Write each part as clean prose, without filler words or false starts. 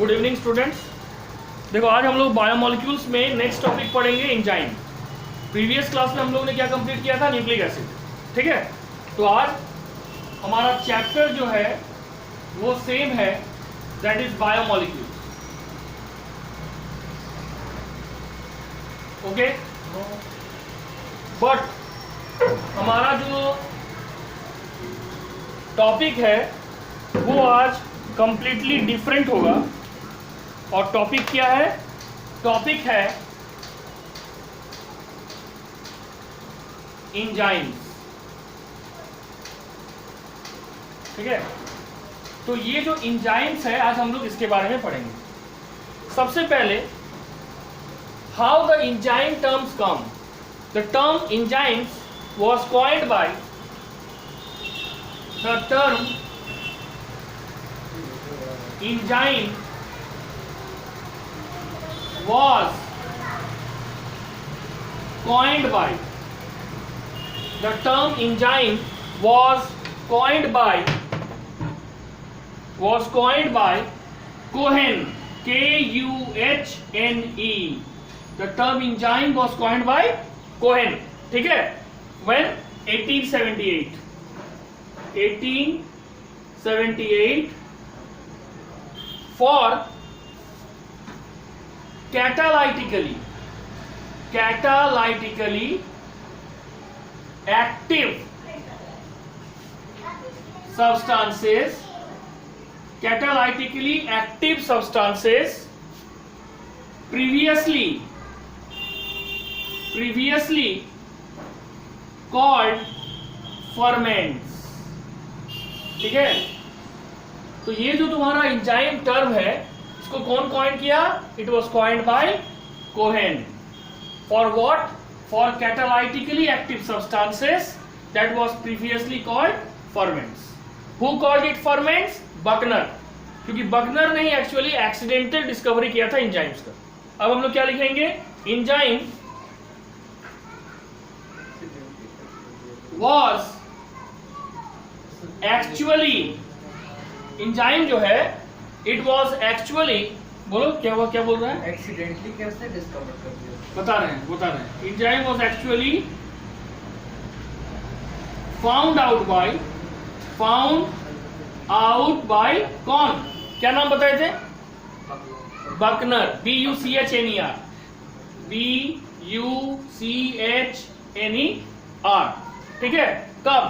Good evening students. देखो आज हम लोग बायोमोलिक्यूल्स में नेक्स्ट टॉपिक पढ़ेंगे एंजाइम। प्रीवियस क्लास में हम लोग ने क्या कंप्लीट किया था, न्यूक्लिक एसिड। ठीक है, तो आज हमारा चैप्टर जो है वो सेम है, that is biomolecules. Okay, but हमारा जो टॉपिक है वो आज कंप्लीटली डिफरेंट होगा। और टॉपिक क्या है? टॉपिक है एंजाइम्स। ठीक है, तो ये जो एंजाइम्स है आज हम लोग इसके बारे में पढ़ेंगे। सबसे पहले how the enzyme terms come. The term enzymes was coined by the term enzyme was coined by the term enzyme was coined by Cohen, Kuhne. The term enzyme was coined by Cohen. ठीक है, when 1878 for catalytically active substances previously called ferments। ठीक है, तो ये जो तुम्हारा enzyme term है इसको कौन कॉइन किया? It was coined by Cohen. For what? For catalytically active substances that was previously called ferments. Who called it ferments? Buchner, क्योंकि बकनर ने ही एक्चुअली एक्सीडेंटल डिस्कवरी किया था एंजाइम्स का। अब हम लोग क्या लिखेंगे? एंजाइम was actually, एंजाइम जो है it was actually, बोलो क्या हुआ, क्या बोल रहा है? एक्सीडेंटली कैसे डिस्कवर कर दिया? बता रहे हैं। Enzyme was actually found out by कौन? क्या नाम बताए थे? Bucknor, BUCHNER, BUCHNER। ठीक है, कब?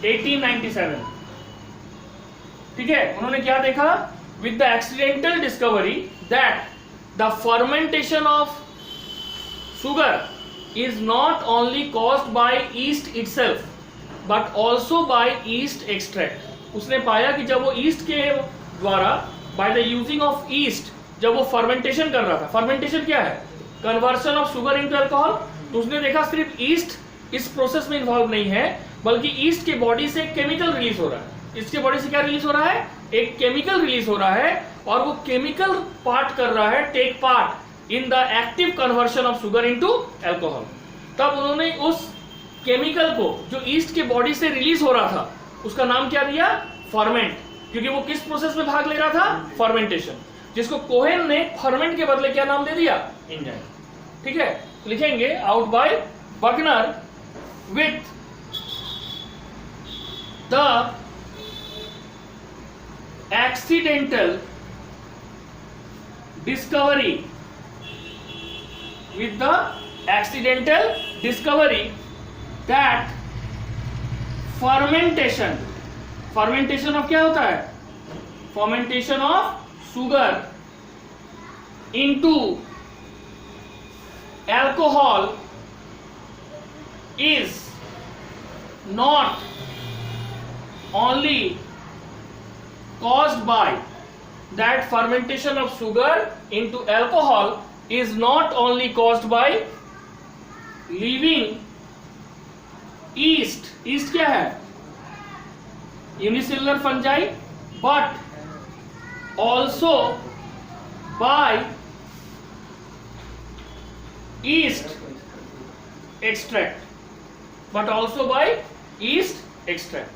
1897। ठीक है, उन्होंने क्या देखा? With the accidental discovery that the fermentation of sugar is not only caused by yeast itself but also by yeast extract. उसने पाया कि जब वो ईस्ट के द्वारा, by the using of yeast, जब वो फर्मेंटेशन कर रहा था, फर्मेंटेशन क्या है? Conversion of sugar into alcohol. तो उसने देखा सिर्फ ईस्ट इस प्रोसेस में इन्वॉल्व नहीं है, बल्कि ईस्ट के बॉडी से केमिकल रिलीज हो रहा है। इसके बॉडी से क्या रिलीज हो रहा है? एक केमिकल रिलीज हो रहा है, और वो केमिकल पार्ट कर रहा है, take part in the active conversion of sugar into alcohol. तब उन्होंने उस केमिकल को जो ईस्ट के बॉडी से रिलीज हो रहा था उसका नाम क्या दिया? फर्मेंट, क्योंकि वो किस प्रोसेस में भाग ले रहा था? फर्मेंटेशन, जिसको कोहेन ने फर्मेंट के बदले क्या नाम दे दिया? एंजाइम। ठीक है, लिखेंगे out by Buchner with the accidental discovery that fermentation of क्या होता है? fermentation of sugar into alcohol is not only caused by that fermentation of sugar into alcohol is not only caused by leaving yeast क्या है? unicellular fungi, but also by yeast extract, but also by yeast extract.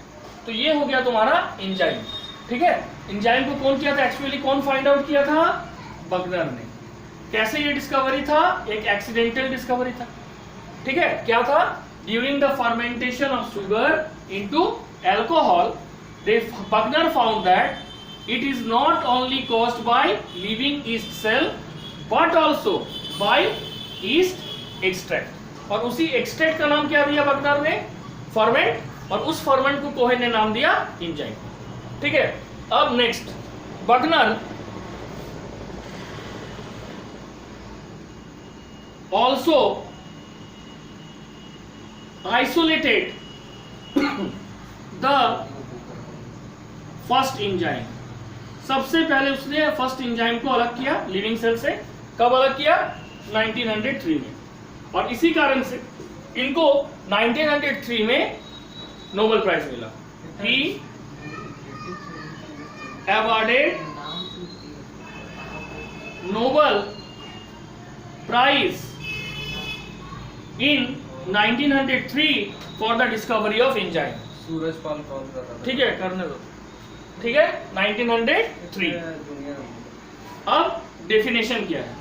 तो ये हो गया तुम्हारा enzyme. ठीक है, enzyme को कौन किया था एक्चुअली, कौन फाइंड आउट किया था, बर्गनर ने। कैसे ये डिस्कवरी था, एक एक्सीडेंटल डिस्कवरी था। ठीक है, क्या था, during the fermentation of sugar into alcohol Buckner found that it is not only caused by living yeast cell but also by yeast extract, और उसी एक्सट्रैक्ट का नाम क्या दिया बकनर ने, फर्मेंट, और उस फर्मेंट को कोहेन ने नाम दिया एंजाइम। ठीक है, अब next Buchner also isolated the first enzyme. सबसे पहले उसने फर्स्ट एंजाइम को अलग किया लिविंग सेल से। कब अलग किया, 1903 में, और इसी कारण से इनको 1903 में नोबेल प्राइज मिला। He awarded Nobel prize in 1903 for the discovery of enzyme. Surajpal call कर रहा था। ठीक है, करने दो। ठीक है, 1903। अब डेफिनेशन क्या है,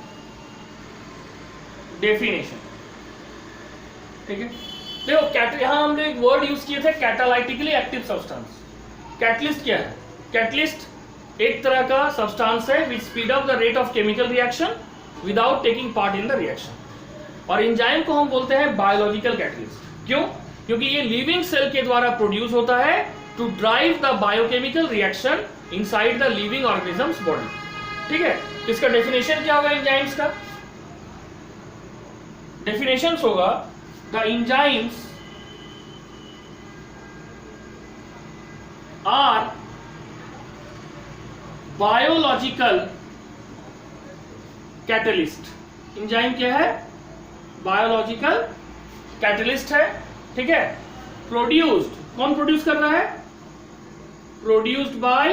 डेफिनेशन, ठीक है, देखो यहां हमने एक वर्ड यूज किए थे, कैटालाइटिकली एक्टिव सब्सटेंस। कैटलिस्ट क्या है, कैटलिस्ट एक तरह का सब्सटेंस है विच speed up the rate of chemical reaction without taking part in the reaction. और एंजाइम को हम बोलते हैं बायोलॉजिकल कैटलिस्ट। क्यों, क्योंकि ये लिविंग सेल के द्वारा प्रोड्यूस होता है to drive the biochemical reaction inside the living organisms body. ठीक है, इसका डेफिनेशन क्या होगा एंजाइम्स का, डेफिनेशन होगा the enzymes are biological catalyst. Enzyme क्या है, बायोलॉजिकल कैटलिस्ट है। ठीक है, प्रोड्यूस्ड, कौन प्रोड्यूस कर रहा है, produced by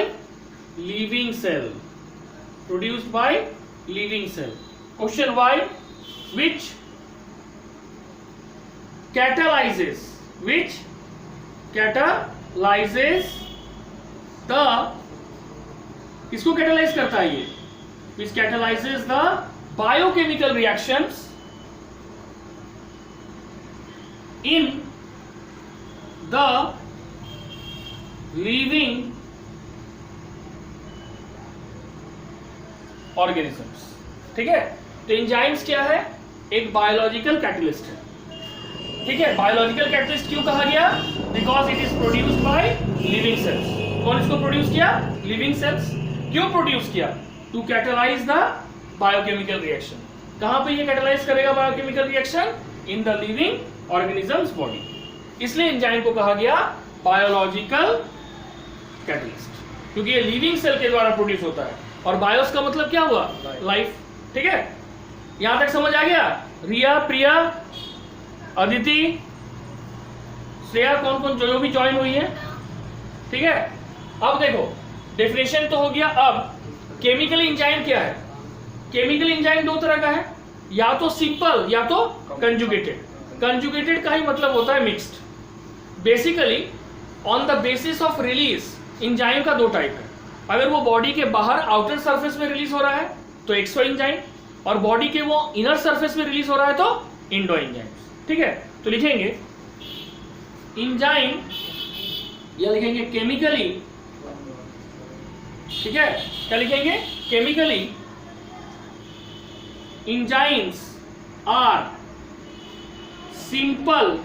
living cell, produced by living cell. Question why, which catalyzes, which catalyzes the, किसको कैटालाइज करता है ये, which catalyzes the biochemical reactions in the living organisms। ठीक है, तो एंजाइम्स क्या है, एक बायोलॉजिकल कैटलिस्ट है। ठीक है, बायोलॉजिकल कैटलिस्ट क्यों कहा गया, because it is produced by living cells. कौन इसको प्रोड्यूस किया, लिविंग सेल्स। क्यों प्रोड्यूस किया, to catalyze the biochemical reaction. कहां पे ये कैटलाइज करेगा biochemical reaction, in the living organisms body. इसलिए एंजाइम को कहा गया बायोलॉजिकल कैटलिस्ट, क्योंकि ये लिविंग सेल के द्वारा प्रोड्यूस होता है। और बायोस का मतलब क्या हुआ, लाइफ। ठीक है, यहां तक समझ आ गया। रिया, प्रिया, अदिति, श्रेया, कौन कौन जो भी ज्वाइन हुई है। ठीक है, अब देखो डेफिनेशन तो हो गया। अब केमिकल एंजाइम क्या है, केमिकल एंजाइम दो तरह का है, या तो सिंपल या तो कंजुगेटेड। कंजुगेटेड का ही मतलब होता है mixed. Basically on the basis of release enzyme का दो टाइप है। अगर वो बॉडी के बाहर आउटर सरफेस में रिलीज हो रहा है तो एक्सो एंजाइम, और बॉडी के वो इनर सरफेस में रिलीज हो रहा है तो इंडो एंजाइम। ठीक है, तो लिखेंगे एंजाइम, या लिखेंगे केमिकली। ठीक है, क्या लिखेंगे, केमिकली एंजाइम्स आर सिंपल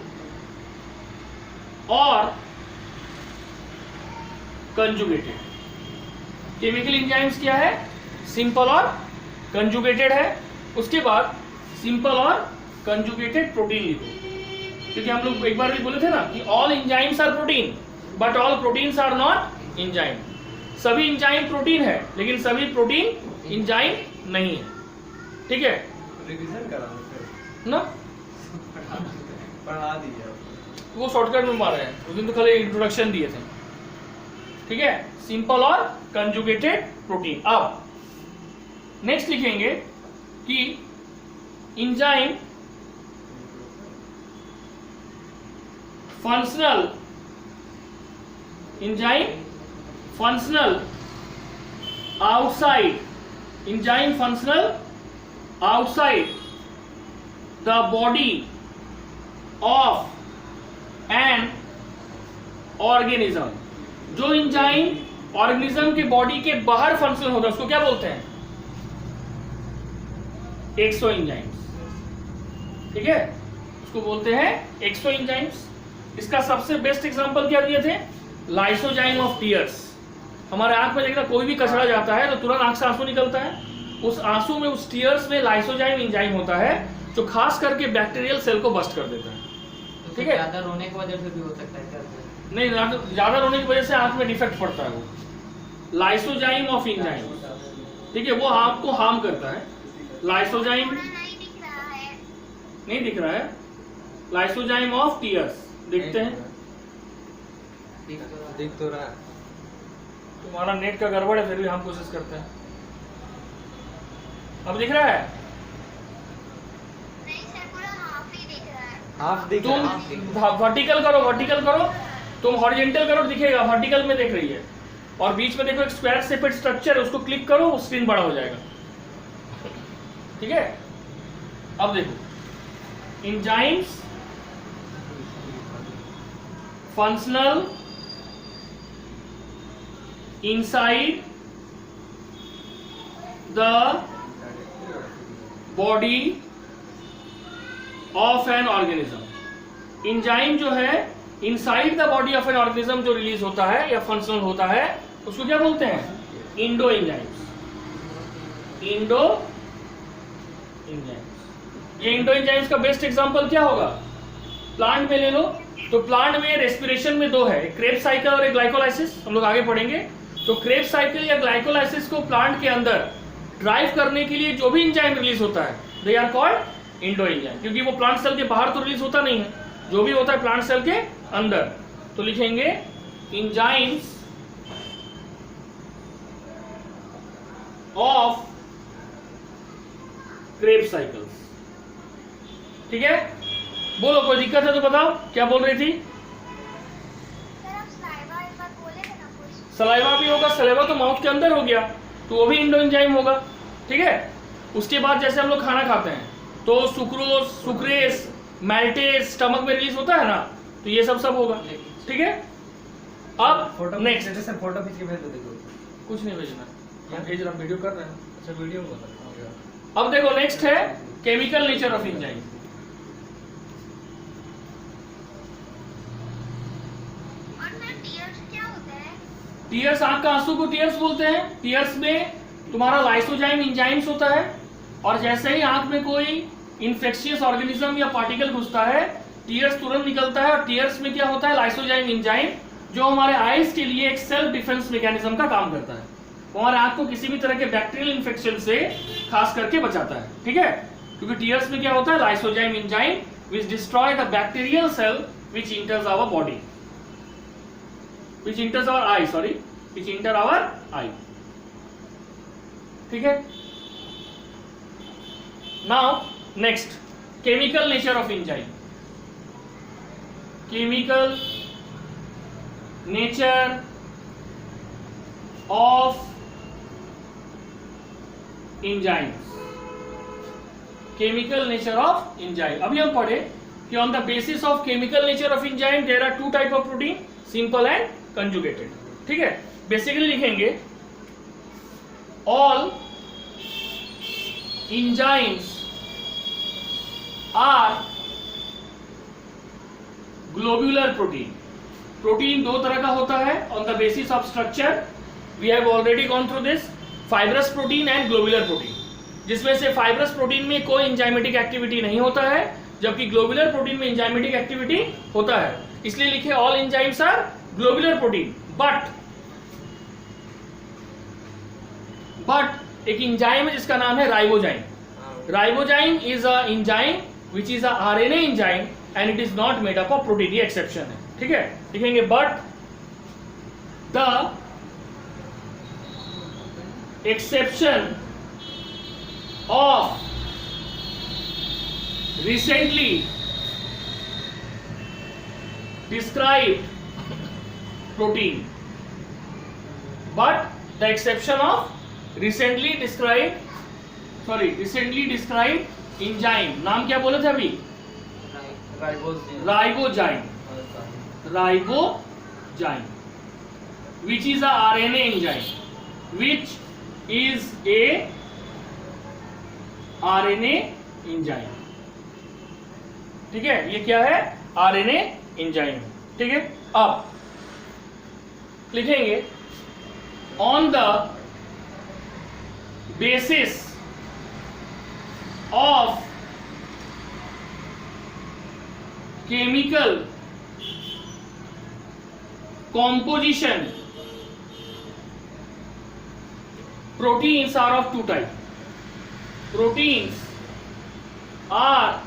और कंजुगेटेड। केमिकल एंजाइम्स क्या है, सिंपल और कंजुगेटेड है। उसके बाद सिंपल और कंजुगेटेड प्रोटीन लिखो, क्योंकि हम लोग एक बार भी बोले थे ना कि all enzymes are protein but all proteins are not enzyme. सभी एंजाइम प्रोटीन है लेकिन सभी प्रोटीन एंजाइम नहीं है। ठीक है, रिवीजन करा दो ना, पढ़ा दीजिए, वो शॉर्टकट में मारे हैं, उस दिन तो खाली इंट्रोडक्शन दिए थे। ठीक है, सिंपल और कंजुगेटेड प्रोटीन। अब नेक्स्ट लिखेंगे कि enzyme functional, enzyme functional outside, enzyme functional outside the body of an organism. जो इंजाइम ऑर्गेनिज्म के बॉडी के बाहर फंक्शनल होता है उसको क्या बोलते हैं? एक्सो एंजाइम्स. ठीक है, उसको बोलते हैं एक्सो एंजाइम्स. इसका सबसे बेस्ट एग्जांपल क्या दिए थे? Lysozyme of tears. हमारे आंख में देखना कोई भी कचरा जाता है तो तुरंत आंख से आंसू निकलता है. उस आंसू में, उस टीयर्स में लाइसोजाइम एंजाइम होता है जो खास करके बैक्टीरियल सेल को बस्ट कर देता है. ठीक है, ज्यादा रोने की वजह से भी हो सकता है क्या? नहीं, ज्यादा रोने की वजह से आंख में डिफेक्ट पड़ता है. वो लाइसोजाइम ऑफ एंजाइम, ठीक है, वो आपको हार्म करता है. लाइसोजाइम नहीं दिख रहा है. लाइसोजाइम ऑफ टीयर्स दिखते हैं. दिख तो रहा है. तुम्हारा नेट का गड़बड़ है, फिर भी हम कोशिश करते हैं. अब दिख रहा है? हाफ दिख तुम रहा है. वर्टिकल करो, वर्टिकल करो. तुम हॉरिजॉन्टल करो, दिखेगा. वर्टिकल में देख रही है. और बीच में देखो एक स्क्वायर शेपेड स्ट्रक्चर है, उसको क्लिक करो, वो स्क्रीन बड़ा हो जाएगा. ठीक है, अब देखो. Enzymes functional inside the body of an organism. Enzyme जो है inside the body of an organism जो रिलीज होता है या फंक्शनल होता है उसको क्या बोलते हैं? Indo enzymes. Indo enzymes. ये इंडो एंजाइम्स का बेस्ट एग्जांपल क्या होगा? प्लांट में ले लो तो प्लांट में रेस्पिरेशन में दो है, एक क्रेब्स साइकिल और एक ग्लाइकोलाइसिस. हम लोग आगे पढ़ेंगे. तो क्रेब्स साइकिल या ग्लाइकोलाइसिस को प्लांट के अंदर ड्राइव करने के लिए जो भी एंजाइम रिलीज होता है they are called endoenzyme. क्योंकि वो प्लांट सेल के बाहर तो रिलीज होता नहीं है, जो भी होता है प्लांट सेल के अंदर. तो लिखेंगे एंजाइम्स ऑफ क्रेब्स साइकिल्स. ठीक है, बोलो कोई दिक्कत है तो बताओ. क्या बोल रही थी? सलाइवा भी होगा. सलाइवा तो माउथ के अंदर हो गया, तो वो भी इंडो एंजाइम होगा. ठीक है, उसके बाद जैसे हम लोग खाना खाते हैं तो सुक्रोज, सुक्रेस, मैल्टेज स्टमक में रिलीज होता है ना, तो ये सब होगा. ठीक है, अब नेक्स्ट. जैसे फोटो खींच के भेज दो. देखो कुछ नहीं भेजना, मैं भेज रहा, वीडियो कर रहे हैं. अच्छा वीडियो बोल रहा हूं. अब देखो नेक्स्ट है chemical nature of enzyme. Tears, आंख का आंसू को टीयर्स बोलते हैं. टीयर्स में तुम्हारा लाइसोजाइम एंजाइम्स होता है, और जैसे ही आंख में कोई इन्फेक्शियस ऑर्गेनिज्म या पार्टिकल घुसता है टीयर्स तुरंत निकलता है. और टीयर्स में क्या होता है? लाइसोजाइम एंजाइम जो हमारे आईज के लिए एक सेल्फ डिफेंस मैकेनिज्म का काम करता है. वो हमारे आंख को किसी भी तरह के बैक्टीरियल इन्फेक्शन से खास करके बचाता है. ठीक है, क्योंकि टीयर्स में क्या होता है? Lysozyme enzyme which destroy the bacterial cell which enters our body, which enters our eye, sorry, which enter our eye. ठीक है, now next, chemical nature of enzyme. Chemical nature of enzymes. Chemical nature of enzyme. अभी हम पढ़े कि on the basis of chemical nature of enzyme there are two type of protein, simple and conjugated. ठीक है, basically लिखेंगे all enzymes are globular protein. Protein दो तरह का होता है on the basis of structure. We have already gone through this. Fibrous protein and globular protein. जिसमें से फाइब्रस प्रोटीन में कोई एंजाइमेटिक एक्टिविटी नहीं होता है, जबकि ग्लोबुलर प्रोटीन में एंजाइमेटिक एक्टिविटी होता है. इसलिए लिखे all enzymes are globular protein. But एक एंजाइम है जिसका नाम है ribozyme. Ribozyme is a enzyme which is a RNA enzyme and it is not made up of protein. ये एक्सेप्शन है. ठीक है, लिखेंगे but the exception of recently described protein but the exception of recently described enzyme. नाम क्या बोले थे अभी? Ribozyme. Which is a RNA enzyme, which is a RNA enzyme. ठीक है, ये क्या है? RNA enzyme. ठीक है, अब लिखेंगे on the basis of chemical composition, proteins are of two types. Proteins are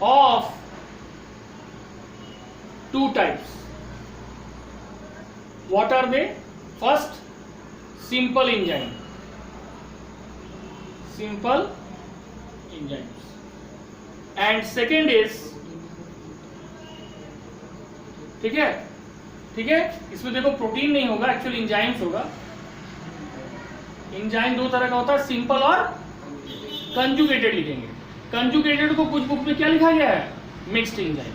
of two types. What are they? First, simple enzyme. And second is, ठीक है, इसमें देखो प्रोटीन नहीं होगा, एक्चुअली एंजाइम्स होगा. एंजाइम दो तरह का होता है, सिंपल और कंजुगेटेड लिखेंगे. कंजुगेटेड को कुछ बुक में क्या लिखा गया है? Mixed enzyme.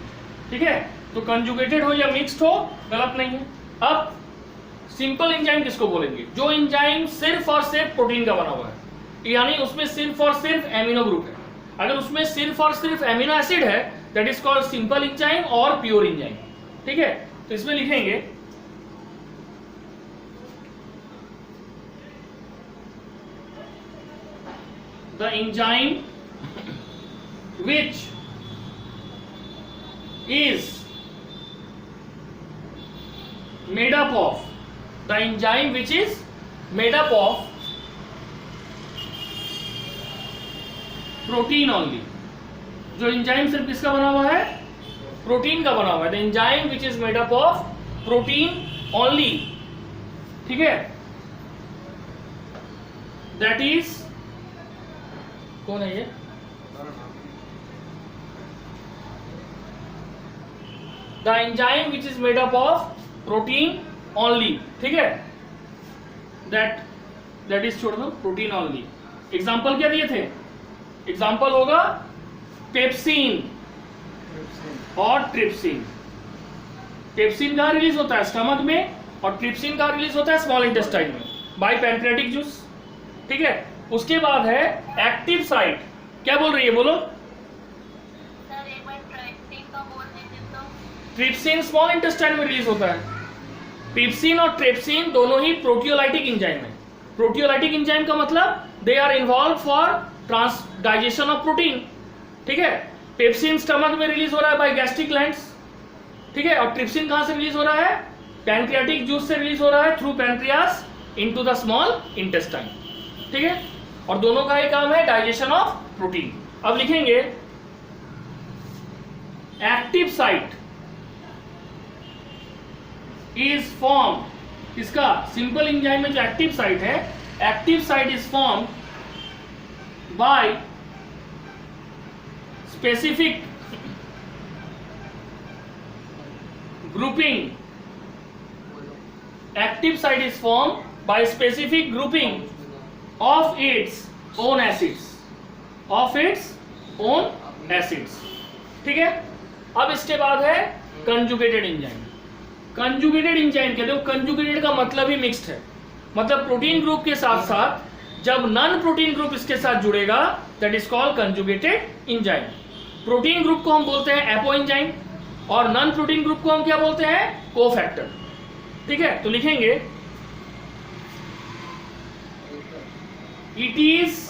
ठीक है, तो कंजुगेटेड हो या मिक्स्ड हो गलत नहीं है. अब सिंपल एंजाइम किसको बोलेंगे? जो एंजाइम सिर्फ और सिर्फ प्रोटीन का बना हुआ है, यानी उसमें सिर्फ और सिर्फ एमिनो ग्रुप है. अगर उसमें सिर्फ और सिर्फ एमिनो एसिड है, that is called simple enzyme और प्योर एंजाइम. ठीक है, तो इसमें लिखेंगे the enzyme which is made up of protein only. जो एंजाइम सिर्फ किसका बना हुआ है? प्रोटीन का बना हुआ है. The enzyme which is made up of protein only. ठीक है, दैट इज, कौन है ये? The enzyme which is made up of protein only. ठीक है, दैट इज, छोड़ दो, प्रोटीन ओनली. एग्जाम्पल क्या दिए थे? एग्जाम्पल होगा पेप्सिन और ट्रिप्सिन. पेप्सिन कहाँ रिलीज होता है? स्टमक में. और ट्रिप्सिन कहाँ रिलीज होता है? स्मॉल इंटेस्टाइन में, बाय पैंक्रियाटिक जूस. ठीक है, उसके बाद है एक्टिव साइट. क्या बोल रही है? बोलो. ट्रिप्सिन स्मॉल इंटेस्टाइन में रिलीज होता है. पेप्सिन और ट्रिप्सिन दोनों ही प्रोटियोलाइटिक एंजाइम है. प्रोटियोलाइटिक एंजाइम का मतलब they are involve for digestion of protein. ठीक है, पेप्सिन स्टमक में रिलीज हो रहा है बाय गैस्ट्रिक ग्लैंड्स. ठीक है, और ट्रिप्सिन कहां से रिलीज हो रहा है? पैंक्रियाटिक जूस से रिलीज हो रहा है through pancreas into the small intestine. ठीक है, और दोनों का ही काम है डाइजेशन ऑफ प्रोटीन. अब लिखेंगे एक्टिव साइट इज फॉर्म. इसका सिंपल एंजाइम में जो एक्टिव साइट है, active site is form by specific grouping. Active site is formed by specific grouping of its own acids. ठीक है, अब इसके बाद है कंजुगेटेड एंजाइम. कंजुगेटेड एंजाइम कहते हो, कंजुगेटेड का मतलब ही मिक्स्ड है. मतलब प्रोटीन ग्रुप के साथ साथ जब नॉन प्रोटीन ग्रुप इसके साथ जुड़ेगा, that is called conjugated enzyme. Protein group को हम बोलते हैं एपो एंजाइम और नॉन प्रोटीन ग्रुप को हम क्या बोलते हैं? कोफैक्टर. ठीक है, तो लिखेंगे it is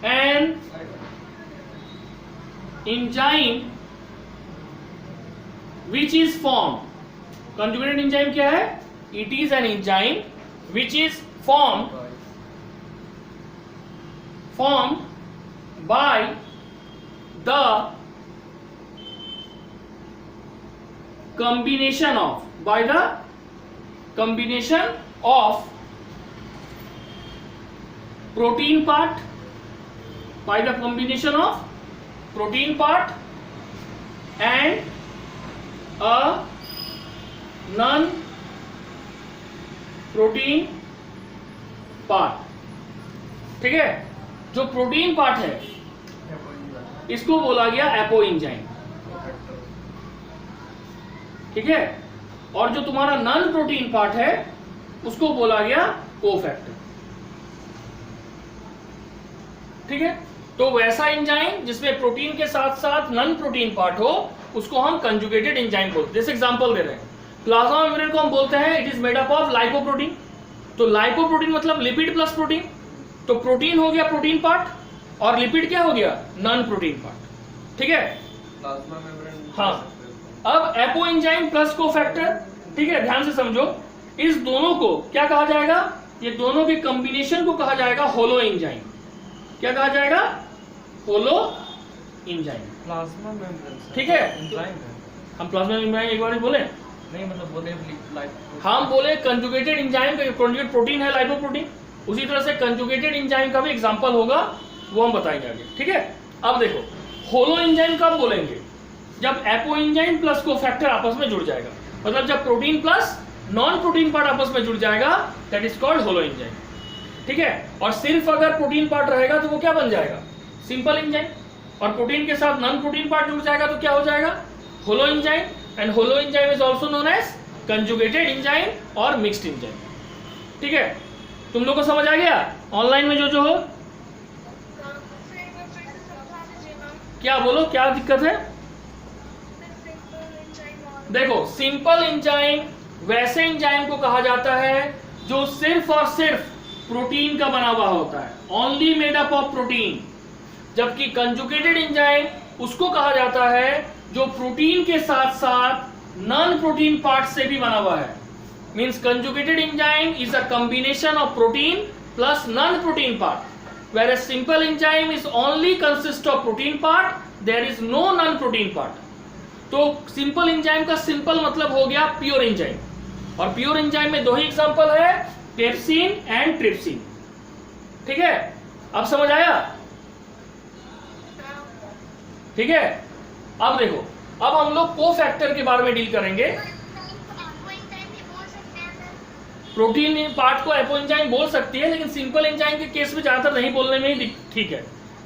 an enzyme which is form. Conjugated enzyme क्या है? It is an enzyme which is formed by the combination of protein part, and a non protein part, ठीक है। जो प्रोटीन पार्ट है इसको बोला गया एपो एंजाइम, ठीक है। और जो तुम्हारा नॉन प्रोटीन पार्ट है उसको बोला गया कोफैक्टर, ठीक है। तो वैसा एंजाइम जिसमें प्रोटीन के साथ साथ नॉन प्रोटीन पार्ट हो उसको हम कंजुगेटेड एंजाइम बोलते हैं। जैसे एग्जांपल दे रहे हैं, प्लाज्मा मेम्ब्रेन को हम बोलते हैं it is made up of lipoprotein. तो लाइपोप्रोटीन मतलब लिपिड प्लस प्रोटीन। तो प्रोटीन हो गया प्रोटीन पार्ट और लिपिड क्या हो गया नॉन प्रोटीन पार्ट, ठीक है। Plasma membrane. हाँ, अब एपो एंजाइम प्लस कोफैक्टर, ठीक है, ध्यान से समझो। इस दोनों को क्या कहा जाएगा, ये दोनों के कॉम्बिनेशन को कहा जाएगा होलो एंजाइम। क्या कहा जाएगा, होलो एंजाइम, प्लाज्मा मेम्ब्रेन, ठीक है। एंजाइम है। हम प्लाज्मा मेम्ब्रेन एक बार ही बोले, नहीं मतलब बोले लाइक हम बोले कंजुगेटेड एंजाइम का कंजुगेट प्रोटीन है लाइपोप्रोटीन, उसी तरह से कंजुगेटेड एंजाइम का भी एग्जांपल होगा, वो हम बताएंगे आगे, ठीक है। अब देखो होलो एंजाइम कब बोलेंगे, जब एपो एंजाइम प्लस कोफैक्टर आपस में जुड़ जाएगा, मतलब जब protein plus non protein part आपस में जुड़ जाएगा, that is called holo enzyme, ठीक है। और सिर्फ अगर प्रोटीन पार्ट रहेगा तो वो क्या बन जाएगा, सिंपल एंजाइम। और प्रोटीन के साथ नॉन प्रोटीन पार्ट जुड़ जाएगा तो क्या हो जाएगा, holoenzyme. And holoenzyme is also known as conjugated enzyme और मिक्स्ड एंजाइम, ठीक है। तुम लोग को समझ आ गया, ऑनलाइन में जो हो क्या बोलो, क्या दिक्कत है। देखो सिंपल एंजाइम वैसे एंजाइम को कहा जाता है जो सिर्फ और सिर्फ प्रोटीन का बना हुआ होता है, only made up of protein. जबकि कंजुगेटेड एंजाइम उसको कहा जाता है जो प्रोटीन के साथ साथ नॉन प्रोटीन पार्ट से भी बना हुआ है। Means conjugated enzyme is a combination of protein plus non protein part, whereas simple enzyme is only consist of protein part, there is no non protein part। तो simple enzyme का simple मतलब हो गया प्योर एंजाइम, और pure enzyme में दो ही example है, pepsin and trypsin, ठीक है। अब समझ आया, ठीक है। अब देखो, अब हम लोग कोफैक्टर के बारे में डील करेंगे। प्रोटीन पार्ट को एपो एंजाइम बोल सकती है, लेकिन सिंपल एंजाइम के केस में ज्यादातर नहीं बोलने में ही ठीक है,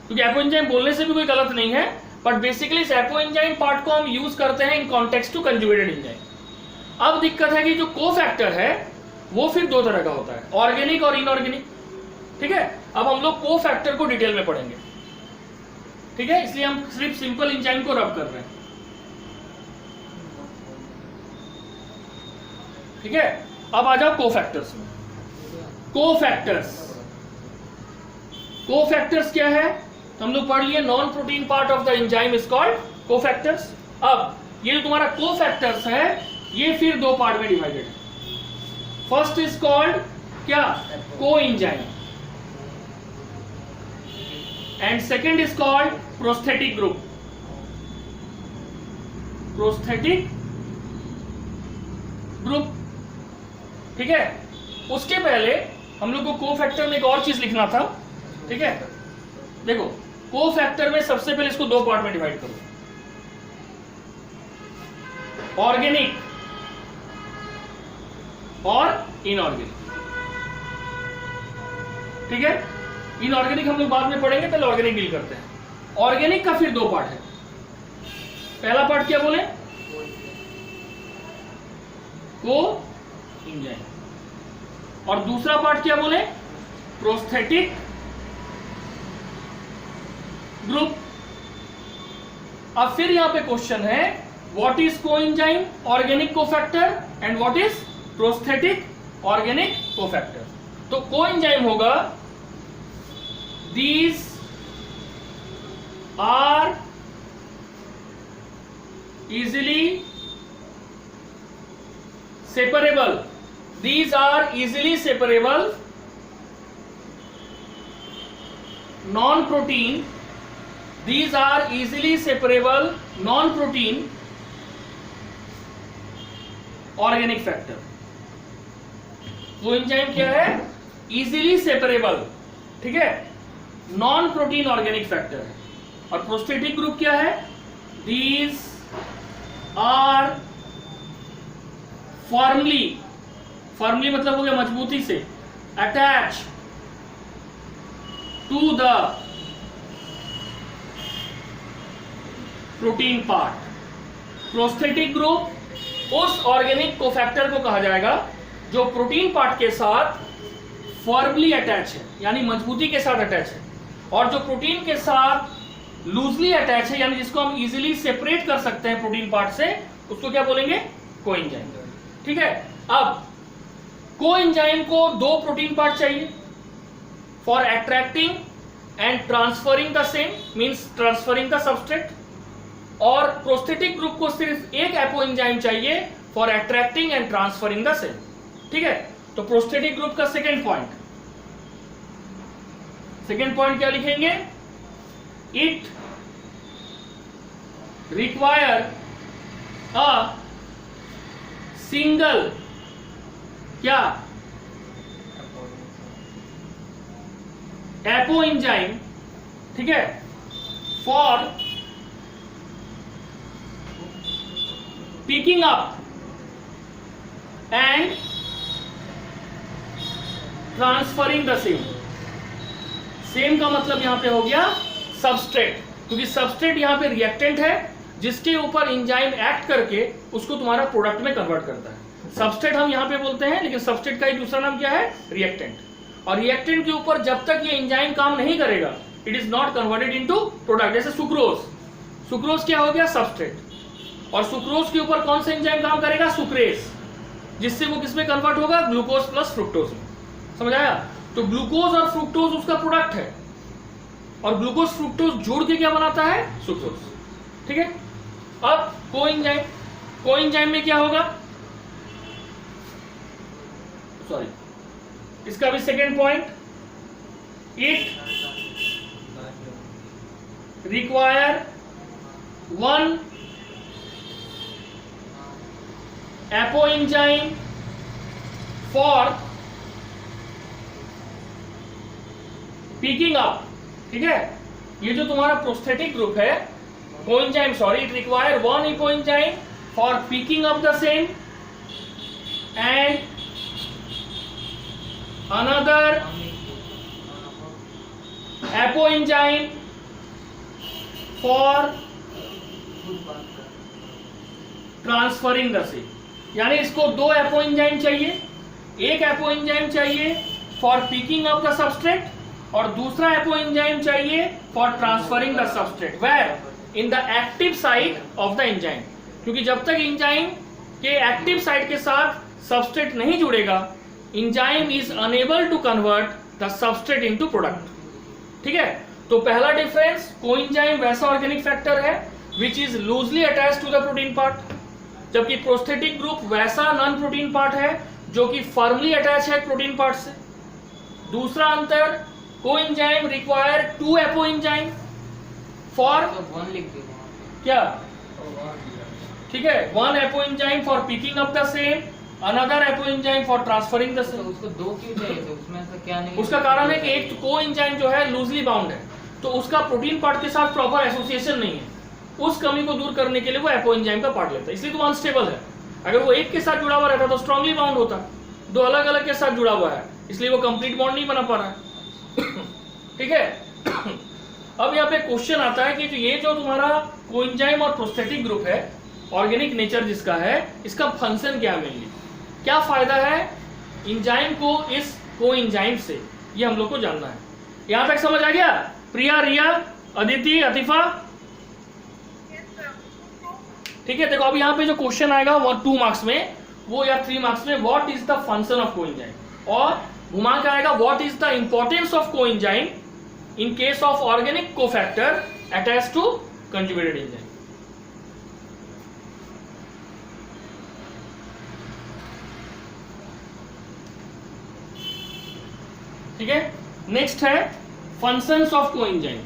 क्योंकि एपो एंजाइम बोलने से भी कोई गलत नहीं है, बट बेसिकली इस एपो एंजाइम पार्ट को हम यूज करते हैं in context to conjugated enzyme. अब दिक्कत है कि जो कोफैक्टर है वो फिर दो तरह का होता है, ऑर्गेनिक और इनऑर्गेनिक, ठीक है। अब हम लोग कोफैक्टर को डिटेल में पढ़ेंगे, ठीक है, इसलिए हम सिर्फ सिंपल एंजाइम को रब कर रहे हैं, ठीक है। अब आ जाओ कोफैक्टर्स में। कोफैक्टर्स क्या है, हम लोग पढ़ लिए, non protein part of the enzyme is called cofactors. अब ये जो तुम्हारा कोफैक्टर्स है ये फिर दो पार्ट में डिवाइडेड है। फर्स्ट इज कॉल्ड क्या, को enzyme, and second is called prosthetic group. Prosthetic group, ठीक है। उसके पहले हम लोग को कोफैक्टर में एक और चीज लिखना था, ठीक है। देखो कोफैक्टर में सबसे पहले इसको दो पार्ट में डिवाइड करो, ऑर्गेनिक और इनऑर्गेनिक, ठीक है। इनऑर्गेनिक हम लोग बाद में पढ़ेंगे, पहले ऑर्गेनिक डील करते हैं। ऑर्गेनिक का फिर दो पार्ट है, पहला पार्ट क्या बोले, को एंजाइम, और दूसरा पार्ट क्या बोले, प्रोस्थेटिक ग्रुप। अब फिर यहां पे क्वेश्चन है, what is coenzyme organic cofactor and what is prosthetic organic cofactor. तो कोएंजाइम होगा, these are easily separable, these are easily separable non protein, these are easily separable non protein organic factor। Coenzyme क्या है, easily separable, ठीक है, non protein organic factor है। और prosthetic group क्या है, दीज आर फॉर्मली फर्मली मतलब हो गया मजबूती से, attach to the protein part. Prosthetic group उस ऑर्गेनिक कोफैक्टर को कहा जाएगा जो प्रोटीन पार्ट के साथ फर्मली अटैच है, यानी मजबूती के साथ अटैच है, और जो प्रोटीन के साथ लूजली अटैच है, यानी जिसको हम इजीली सेपरेट कर सकते हैं प्रोटीन पार्ट से, उसको क्या बोलेंगे? कोएंजाइम। ठीक है, अब कोएंजाइम को दो प्रोटीन पार्ट चाहिए for attracting and transferring the same, means transferring the substrate, और प्रोस्थेटिक ग्रुप को सिर्फ एक एपोएंजाइम चाहिए for attracting and transferring the same. ठीक है, तो प्रोस्थेटिक ग्रुप का सेकेंड पॉइंट क्या लिखेंगे? इट रिक्वायर अ सिंगल क्या एपोएंजाइम, ठीक है, for picking up and transferring the same. Same का मतलब यहां पे हो गया सबस्ट्रेट, क्योंकि सबस्ट्रेट यहां पे रिएक्टेंट है जिसके ऊपर एंजाइम एक्ट करके उसको तुम्हारा प्रोडक्ट में कन्वर्ट करता है। सबस्ट्रेट हम यहां पे बोलते हैं, लेकिन सबस्ट्रेट का एक दूसरा नाम क्या है? रिएक्टेंट। और रिएक्टेंट के ऊपर जब तक ये एंजाइम काम नहीं करेगा, it is not converted into product. जैसे सुक्रोज क्या हो गया? सबस्ट्रेट। और सुक्रोज के ऊपर कौन सा एंजाइम काम करेगा? सुक्रेज, जिससे वो किसमें कन्वर्ट होगा? ग्लूकोज प्लस फ्रुक्टोज में। समझ आया? तो ग्लूकोज और फ्रुक्टोज उसका प्रोडक्ट है, और ग्लूकोज फ्रुक्टोज जोड़ के क्या बनाता है? सुक्रोज। ठीक है, अब कोएंजाइम में क्या होगा? सॉरी, इसका भी second point, it require one apoenzyme for picking up. ठीक है, ये जो तुम्हारा प्रोस्थेटिक ग्रुप है, coenzyme, sorry, it require one apoenzyme for picking up the same and another apoenzyme for transferring the same. यानी इसको दो एपोएंजाइम चाहिए, एक एपोएंजाइम चाहिए for picking up the substrate और दूसरा एपोएंजाइम चाहिए for transferring the substrate. Where? In the active site of the enzyme, क्योंकि जब तक एंजाइम के एक्टिव साइट के साथ सबस्ट्रेट नहीं जुड़ेगा, enzyme is unable to convert the substrate into product. ठीक है, तो पहला डिफरेंस, कोएंजाइम वैसा ऑर्गेनिक फैक्टर है which is loosely attached to the protein part, जबकि प्रोस्थेटिक ग्रुप वैसा नॉन प्रोटीन पार्ट है जो कि फर्मली अटैच है प्रोटीन पार्ट से। दूसरा अंतर, coenzyme require two apoenzyme for one लिख दो क्या? ठीक है, one apoenzyme for picking up the same, another apoenzyme for transferring the तो सेम। उसको दो क्यों चाहिए? तो उसमें ऐसा क्या नहीं? उसका कारण है कि एक कोएंजाइम जो है लूजली बाउंड है, तो उसका प्रोटीन पार्ट के साथ प्रॉपर एसोसिएशन नहीं है। उस कमी को दूर करने के लिए वो एपोएंजाइम का पार्ट लेता है, इसलिए तो अनस्टेबल है। अगर वो एक के साथ जुड़ा हुआ रहता तो स्ट्रांगली बाउंड होता, दो अलग अलग के साथ जुड़ा हुआ है, इसलिए वो कंप्लीट बॉन्ड नहीं बना पा रहा है। ठीक है, अब यहाँ पे क्वेश्चन आता है कि ये जो तुम्हारा कोएंजाइम और प्रोस्थेटिक ग्रुप है, ऑर्गेनिक नेचर जिसका है, इसका फंक्शन क्या है? मेनली क्या फायदा है एंजाइम को इस कोएंजाइम से, ये हम लोग को जानना है। यहां तक समझ आ गया? प्रिया, रिया, अदिति, अतिफा? ठीक है, देखो अब यहाँ पे जो क्वेश्चन आएगा वो 2 मार्क्स में, वो या 3 मार्क्स में, what is the function of coenzyme, और घुमा के आएगा what is the importance of coenzyme in case of organic cofactor attached to conjugated enzyme. ठीक है, नेक्स्ट है functions of coenzyme.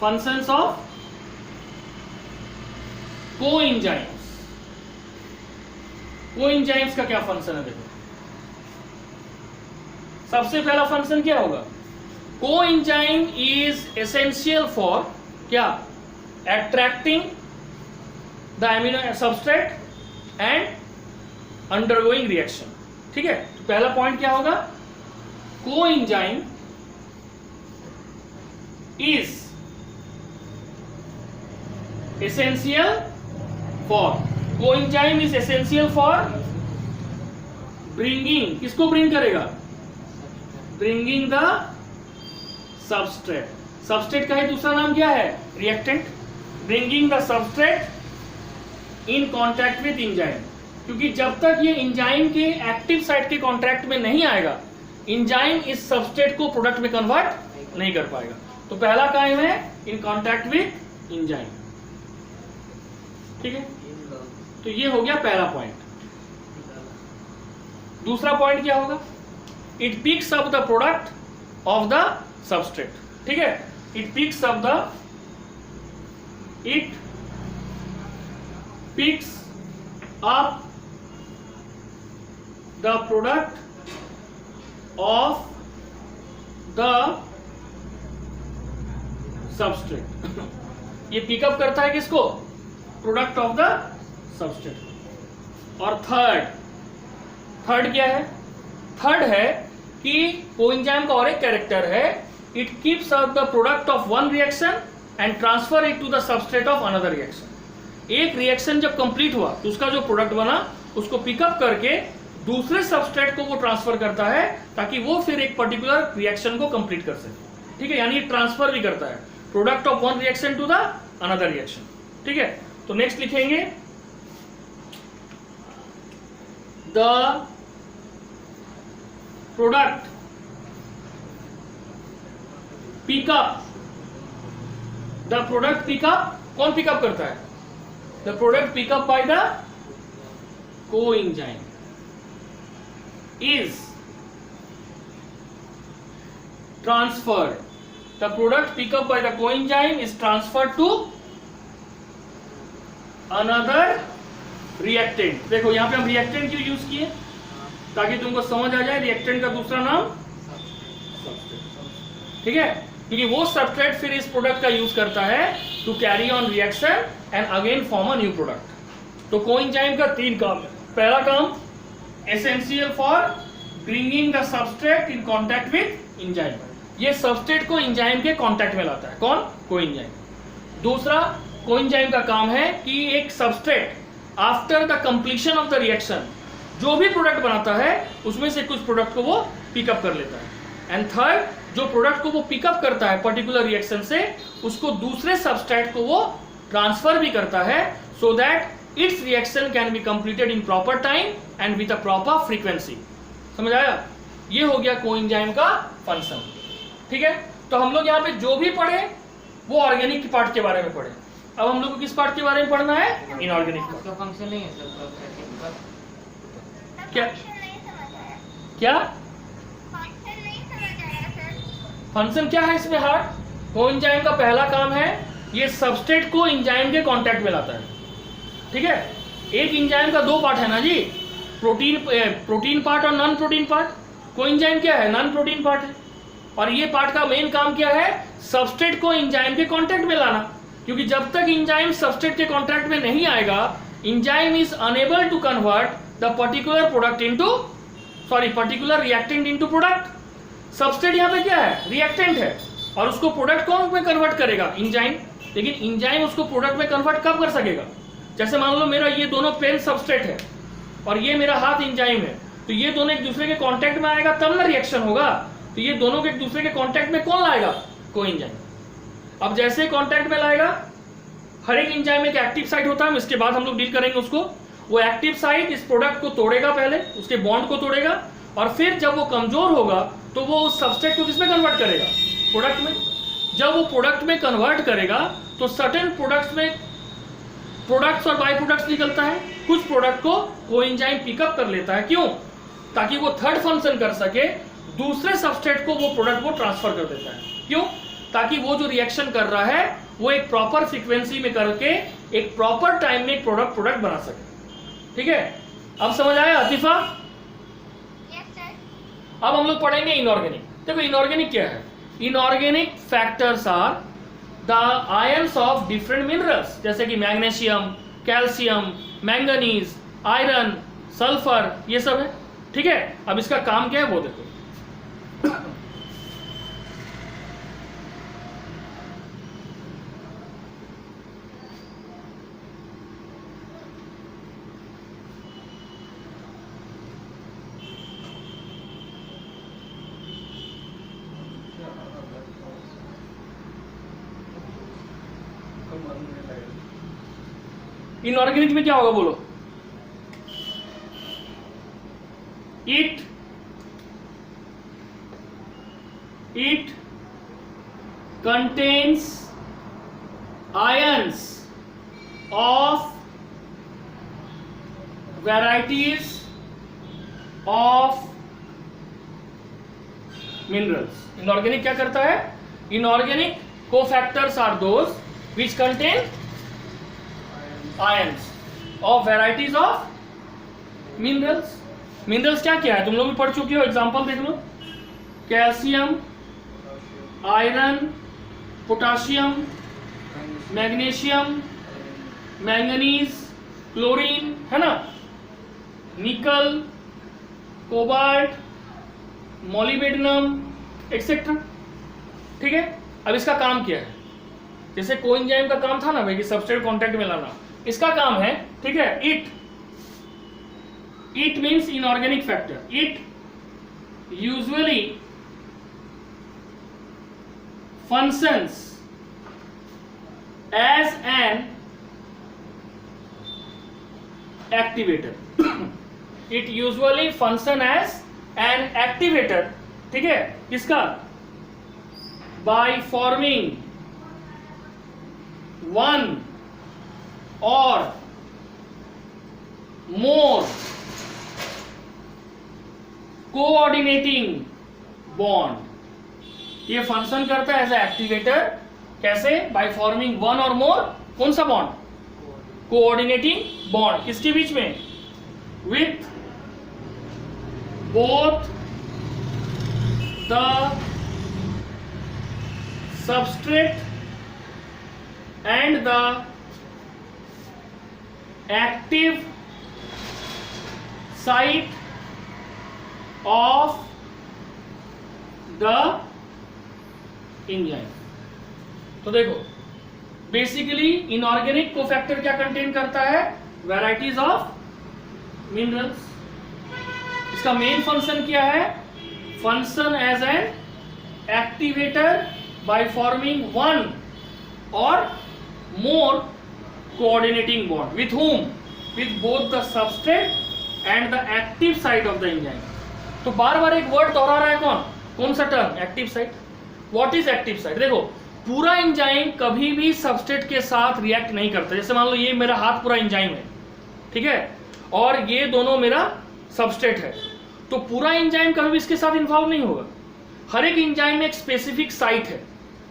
Functions of coenzymes. Coenzymes का क्या फंक्शन है? देखो, सबसे पहला फंक्शन क्या होगा? कोएंजाइम इज एसेंशियल फॉर क्या? Attracting the amino substrate and undergoing reaction. ठीक है, तो पहला पॉइंट क्या होगा, coenzyme is essential for, coenzyme is essential for bringing, किसको ब्रिंग करेगा, ब्रिंगिंग द सबस्ट्रेट, सबस्ट्रेट का ही दूसरा नाम क्या है, reactant, bringing the substrate in contact with enzyme, क्योंकि जब तक ये एंजाइम के एक्टिव साइट के कॉन्टैक्ट में नहीं आएगा, एंजाइम इस सबस्ट्रेट को प्रोडक्ट में कन्वर्ट नहीं कर पाएगा। तो पहला काम है इन कॉन्टैक्ट विद एंजाइम। ठीक है, तो ये हो गया पहला पॉइंट। दूसरा पॉइंट क्या होगा, it picks up the product of the substrate. ठीक है, it picks up the product of the substrate, ये पिकअप करता है किसको, प्रोडक्ट ऑफ द सबस्ट्रेट। और थर्ड क्या है, थर्ड है कि कोएंजाइम का और एक कैरेक्टर है, it keeps up the product of one reaction and transfer it to the substrate of another reaction. एक रिएक्शन जब कंप्लीट हुआ तो उसका जो प्रोडक्ट बना उसको पिकअप करके दूसरे सबस्ट्रेट को वो ट्रांसफर करता है ताकि वो फिर एक पर्टिकुलर रिएक्शन को कंप्लीट कर सके। ठीक है, यानी ट्रांसफर भी करता है product of one reaction to the another reaction. ठीक है, तो नेक्स्ट लिखेंगे the product pickup, the product pickup, कौन पिकअप करता है, the product pickup by the coenzyme is transferred, the product picked up by the coenzyme is transferred to another reactant। देखो यहां पे हम reactant क्यों यूज किए, ताकि तुमको समझ आ जाए reactant का दूसरा नाम substrate। ठीक है, क्योंकि वो सबस्ट्रेट फिर इस प्रोडक्ट का यूज करता है to carry on reaction and again form a new product. तो कोएंजाइम का तीन काम है, पहला काम essential for bringing the substrate in contact with enzyme, ये सबस्ट्रेट को एंजाइम के कांटेक्ट में लाता है, कौन, कोएंजाइम। दूसरा, कोएंजाइम का काम है कि एक substrate after the completion of the reaction जो भी प्रोडक्ट बनाता है उसमें से कुछ प्रोडक्ट को वो पिकअप कर लेता है। एंड थर्ड, जो प्रोडक्ट को वो पिकअप करता है पर्टिकुलर रिएक्शन से उसको दूसरे सबस्ट्रेट को वो ट्रांसफर भी करता है so that its reaction can be completed in proper time and with a proper frequency। समझ आया, ये हो गया कोएंजाइम का फंक्शन। ठीक है, तो हम लोग यहाँ पे जो भी पढ़े वो ऑर्गेनिक पार्ट के बारे में पढ़े। अब हम लोग को किस पार्ट के बारे में पढ़ना है, इनऑर्गेनिक पार्ट। उसका फंक्शन नहीं है सर, क्या क्या फंक्शन क्या है इसमें, हार्ट, कोएंजाइम का पहला काम है ये सबस्ट्रेट को एंजाइम के कांटेक्ट में लाता है। ठीक है, एक एंजाइम का दो पार्ट है ना जी, प्रोटीन पार्ट और नॉन प्रोटीन पार्ट। कोएंजाइम क्या है, नॉन प्रोटीन पार्ट है, और ये पार्ट का मेन काम क्या है, सबस्ट्रेट को एंजाइम के कांटेक्ट में लाना, क्योंकि जब तक एंजाइम सबस्ट्रेट के कांटेक्ट में नहीं आएगा enzyme is unable to convert the particular product into particular reactant into product. Substrate यहाँ पे क्या है, रिएक्टेंट है, और उसको प्रोडक्ट कौन में कन्वर्ट करेगा, एंजाइम। लेकिन एंजाइम उसको प्रोडक्ट में कन्वर्ट कब कर सकेगा, जैसे मान लो मेरा ये दोनों पेन सबस्ट्रेट है और ये मेरा हाथ एंजाइम है, तो ये दोनों एक दूसरे के कांटेक्ट में आएगा तब ना रिएक्शन होगा। तो ये दोनों के एक दूसरे के कांटेक्ट में कौन लाएगा, कोएंजाइम। अब जैसे कांटेक्ट में लाएगा, हर एक एंजाइम एक एक्टिव साइट होता है, इसके बाद हम लोग डील करेंगे उसको। वो एक्टिव साइट इस प्रोडक्ट को तोड़ेगा, पहले उसके बॉन्ड को तोड़ेगा, और फिर जब वो कमजोर होगा तो वो उस सबस्ट्रेट को किसमें कन्वर्ट करेगा, प्रोडक्ट में। जब वो प्रोडक्ट में कन्वर्ट करेगा तो सर्टेन प्रोडक्ट्स में प्रोडक्ट्स और बाई प्रोडक्ट्स निकलता है, कुछ प्रोडक्ट को कोएंजाइम पिकअप कर लेता है, क्यों, ताकि वो थर्ड फंक्शन कर सके, दूसरे सबस्ट्रेट को वो प्रोडक्ट को ट्रांसफर कर देता है, क्यों, ताकि वो जो रिएक्शन कर रहा है वो एक प्रॉपर फ्रीक्वेंसी में करके एक प्रॉपर टाइम में एक प्रोडक्ट बना सके। ठीक है, अब समझ आया अतीफा? अब हम लोग पढ़ेंगे इनऑर्गेनिक। देखो इनऑर्गेनिक क्या है, inorganic factors are the ions of different minerals, जैसे कि magnesium, calcium, manganese, iron, sulphur, ये सब है। ठीक है, अब इसका काम क्या है वो देखो। इनऑर्गेनिक में क्या होगा बोलो? It contains ions of varieties of minerals. Inorganic क्या करता है? Inorganic cofactors are those which contain ions of varieties of minerals. Minerals क्या क्या है? तुम लोग भी पढ़ चुके हो, एग्जाम्पल देख लो। Calcium, iron, potassium, magnesium, manganese, chlorine, है ना, निकल, कोबाल्ट, मोलिब्डेनम एक्सेट्रा। ठीक है, अब इसका काम क्या है? जैसे कोएंजाइम का काम था ना भाई कि सबस्ट्रेट कांटेक्ट में लाना, इसका काम है, ठीक है, it means inorganic factor. It usually functions as an activator. It usually function as an activator. ठीक है, किसका? By forming one or more coordinating bond. ये फंक्शन करता है एज ए एक्टिवेटर। कैसे? बाय फॉर्मिंग वन और मोर, कौन सा बॉन्ड? Coordinating bond. किसके बीच में? With both the substrate and the active site of the enzyme. तो देखो, बेसिकली इनऑर्गेनिक कोफैक्टर क्या कंटेन करता है? Varieties of minerals. इसका मेन फंक्शन क्या है? Function as an activator by forming one और more coordinating bond with whom? With both the substrate and the active site of the enzyme. तो बार बार एक वर्ड दोहरा रहा है, कौन सा term? Active site. What is active site? देखो, पूरा एंजाइम कभी भी सबस्ट्रेट के साथ रिएक्ट नहीं करता। जैसे मान लो ये मेरा हाथ पूरा एंजाइम है, ठीक है, और ये दोनों मेरा सबस्ट्रेट है, तो पूरा एंजाइम कभी भी इसके साथ इन्वॉल्व नहीं होगा। हर एक एंजाइम में एक स्पेसिफिक साइट है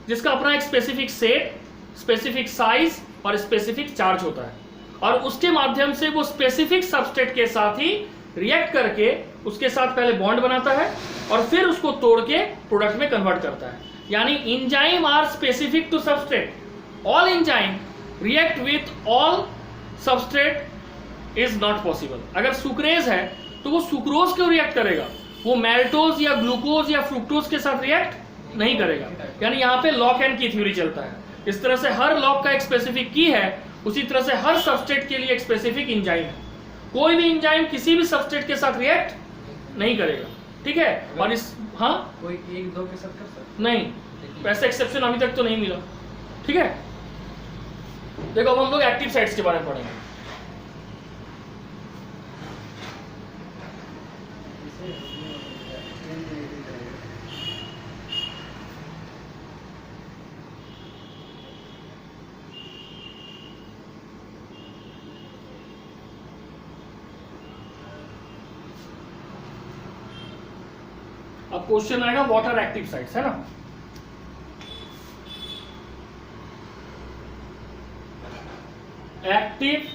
जिसका अपना एक स्पेसिफिक सेट, स्पेसिफिक साइज और स्पेसिफिक चार्ज होता है, और उसके माध्यम से वो स्पेसिफिक सबस्ट्रेट के साथ ही रिएक्ट करके उसके साथ पहले बॉन्ड बनाता है और फिर उसको तोड़ के प्रोडक्ट में कन्वर्ट करता है। यानी enzyme are specific to substrate. All enzyme react with all substrate is not possible. अगर सुक्रेज है तो वो सुक्रोज क्यों रिएक्ट करेगा? वो मैल्टोज या ग्लूकोज या फ्रुक्टोज के साथ रिएक्ट नहीं करेगा। यानी यहाँ पे लॉक एंड की थ्योरी चलता है। इस तरह से हर लॉक का एक स्पेसिफिक की है, उसी तरह से हर सबस्ट्रेट के लिए एक स्पेसिफिक एंजाइम है। कोई भी एंजाइम किसी भी सबस्ट्रेट के साथ रिएक्ट नहीं करेगा। ठीक है, और इस कोई एक दो के साथ कर सकते नहीं, वैसे एक्सेप्शन अभी तक तो नहीं मिला। ठीक है, देखो अब हम लोग एक्टिव साइट्स के बारे में पढ़ेंगे। अब क्वेश्चन आएगा व्हाट आर एक्टिव साइट्स, है ना। एक्टिव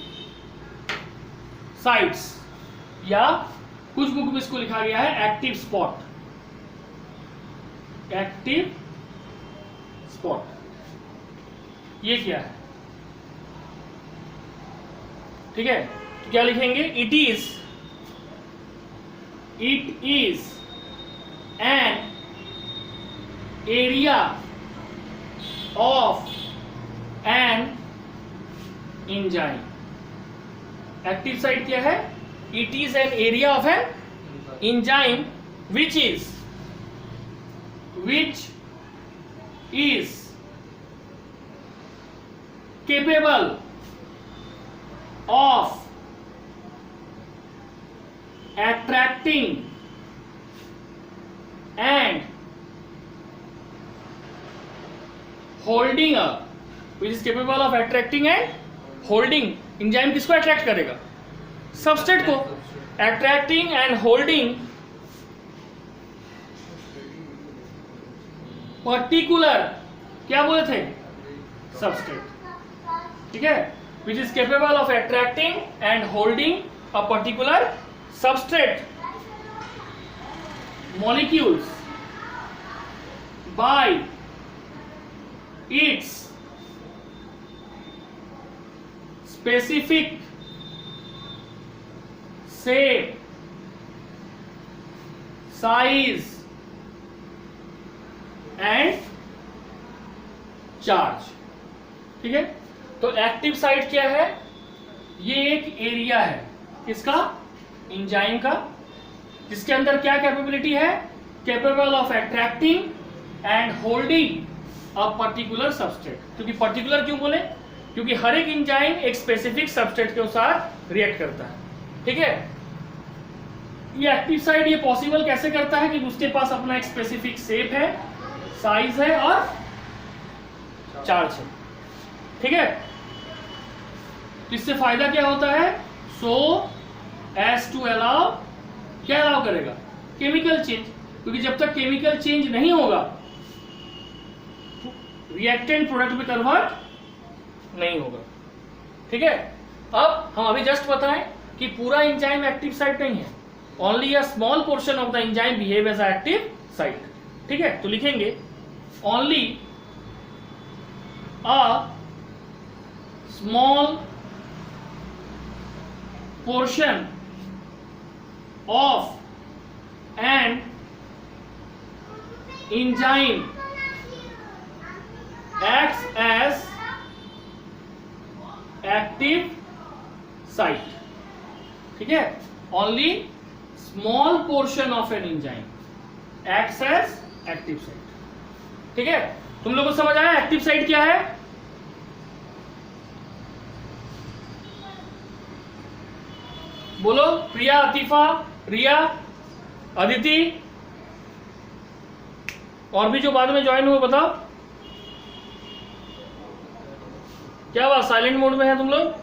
साइट्स, या कुछ बुक में इसको लिखा गया है एक्टिव स्पॉट। एक्टिव स्पॉट ये क्या है? ठीक है, तो क्या लिखेंगे? It is it is an area of an enzyme. Active site क्या है? It is an area of an enzyme which is capable of attracting and holding a enzyme किसको अट्रैक्ट करेगा? सबस्ट्रेट को। अट्रैक्टिंग एंड होल्डिंग पर्टिकुलर, क्या बोले थे? Substrate. ठीक है, which is capable of attracting and holding a particular substrate molecules bye it's specific shape, size and charge. ठीक है, तो एक्टिव साइट क्या है? ये एक एरिया है किसका? एंजाइम का, जिसके अंदर क्या कैपेबिलिटी है? Capable of attracting and holding a particular substrate. क्योंकि पर्टिकुलर क्यों बोले? क्योंकि हर एक एंजाइम एक स्पेसिफिक सबस्ट्रेट के साथ रिएक्ट करता है। ठीक है, ये एक्टिव साइट ये पॉसिबल कैसे करता है? कि उसके पास अपना एक स्पेसिफिक शेप है, साइज है और चार्ज है। ठीक है, इससे फायदा क्या होता है? सो एज टू अलाउ, क्या अलाउ करेगा? Chemical change. क्योंकि जब तक केमिकल चेंज नहीं होगा रिएक्टेंट प्रोडक्ट में कन्वर्ट नहीं होगा। ठीक है, अब हम अभी जस्ट बताएं कि पूरा एंजाइम एक्टिव साइट नहीं है, only a small portion of the enzyme behave as a active site. ठीक है, तो लिखेंगे only a small portion of an enzyme acts as active site। ठीक है, only small portion of an enzyme acts as active site। ठीक है, तुम लोगों को समझ आया एक्टिव साइट क्या है? बोलो, प्रिया, अतीफा, रिया, अदिति, और भी जो बाद में ज्वाइन हुए बताओ। क्या बात, साइलेंट मोड में है तुम लोग?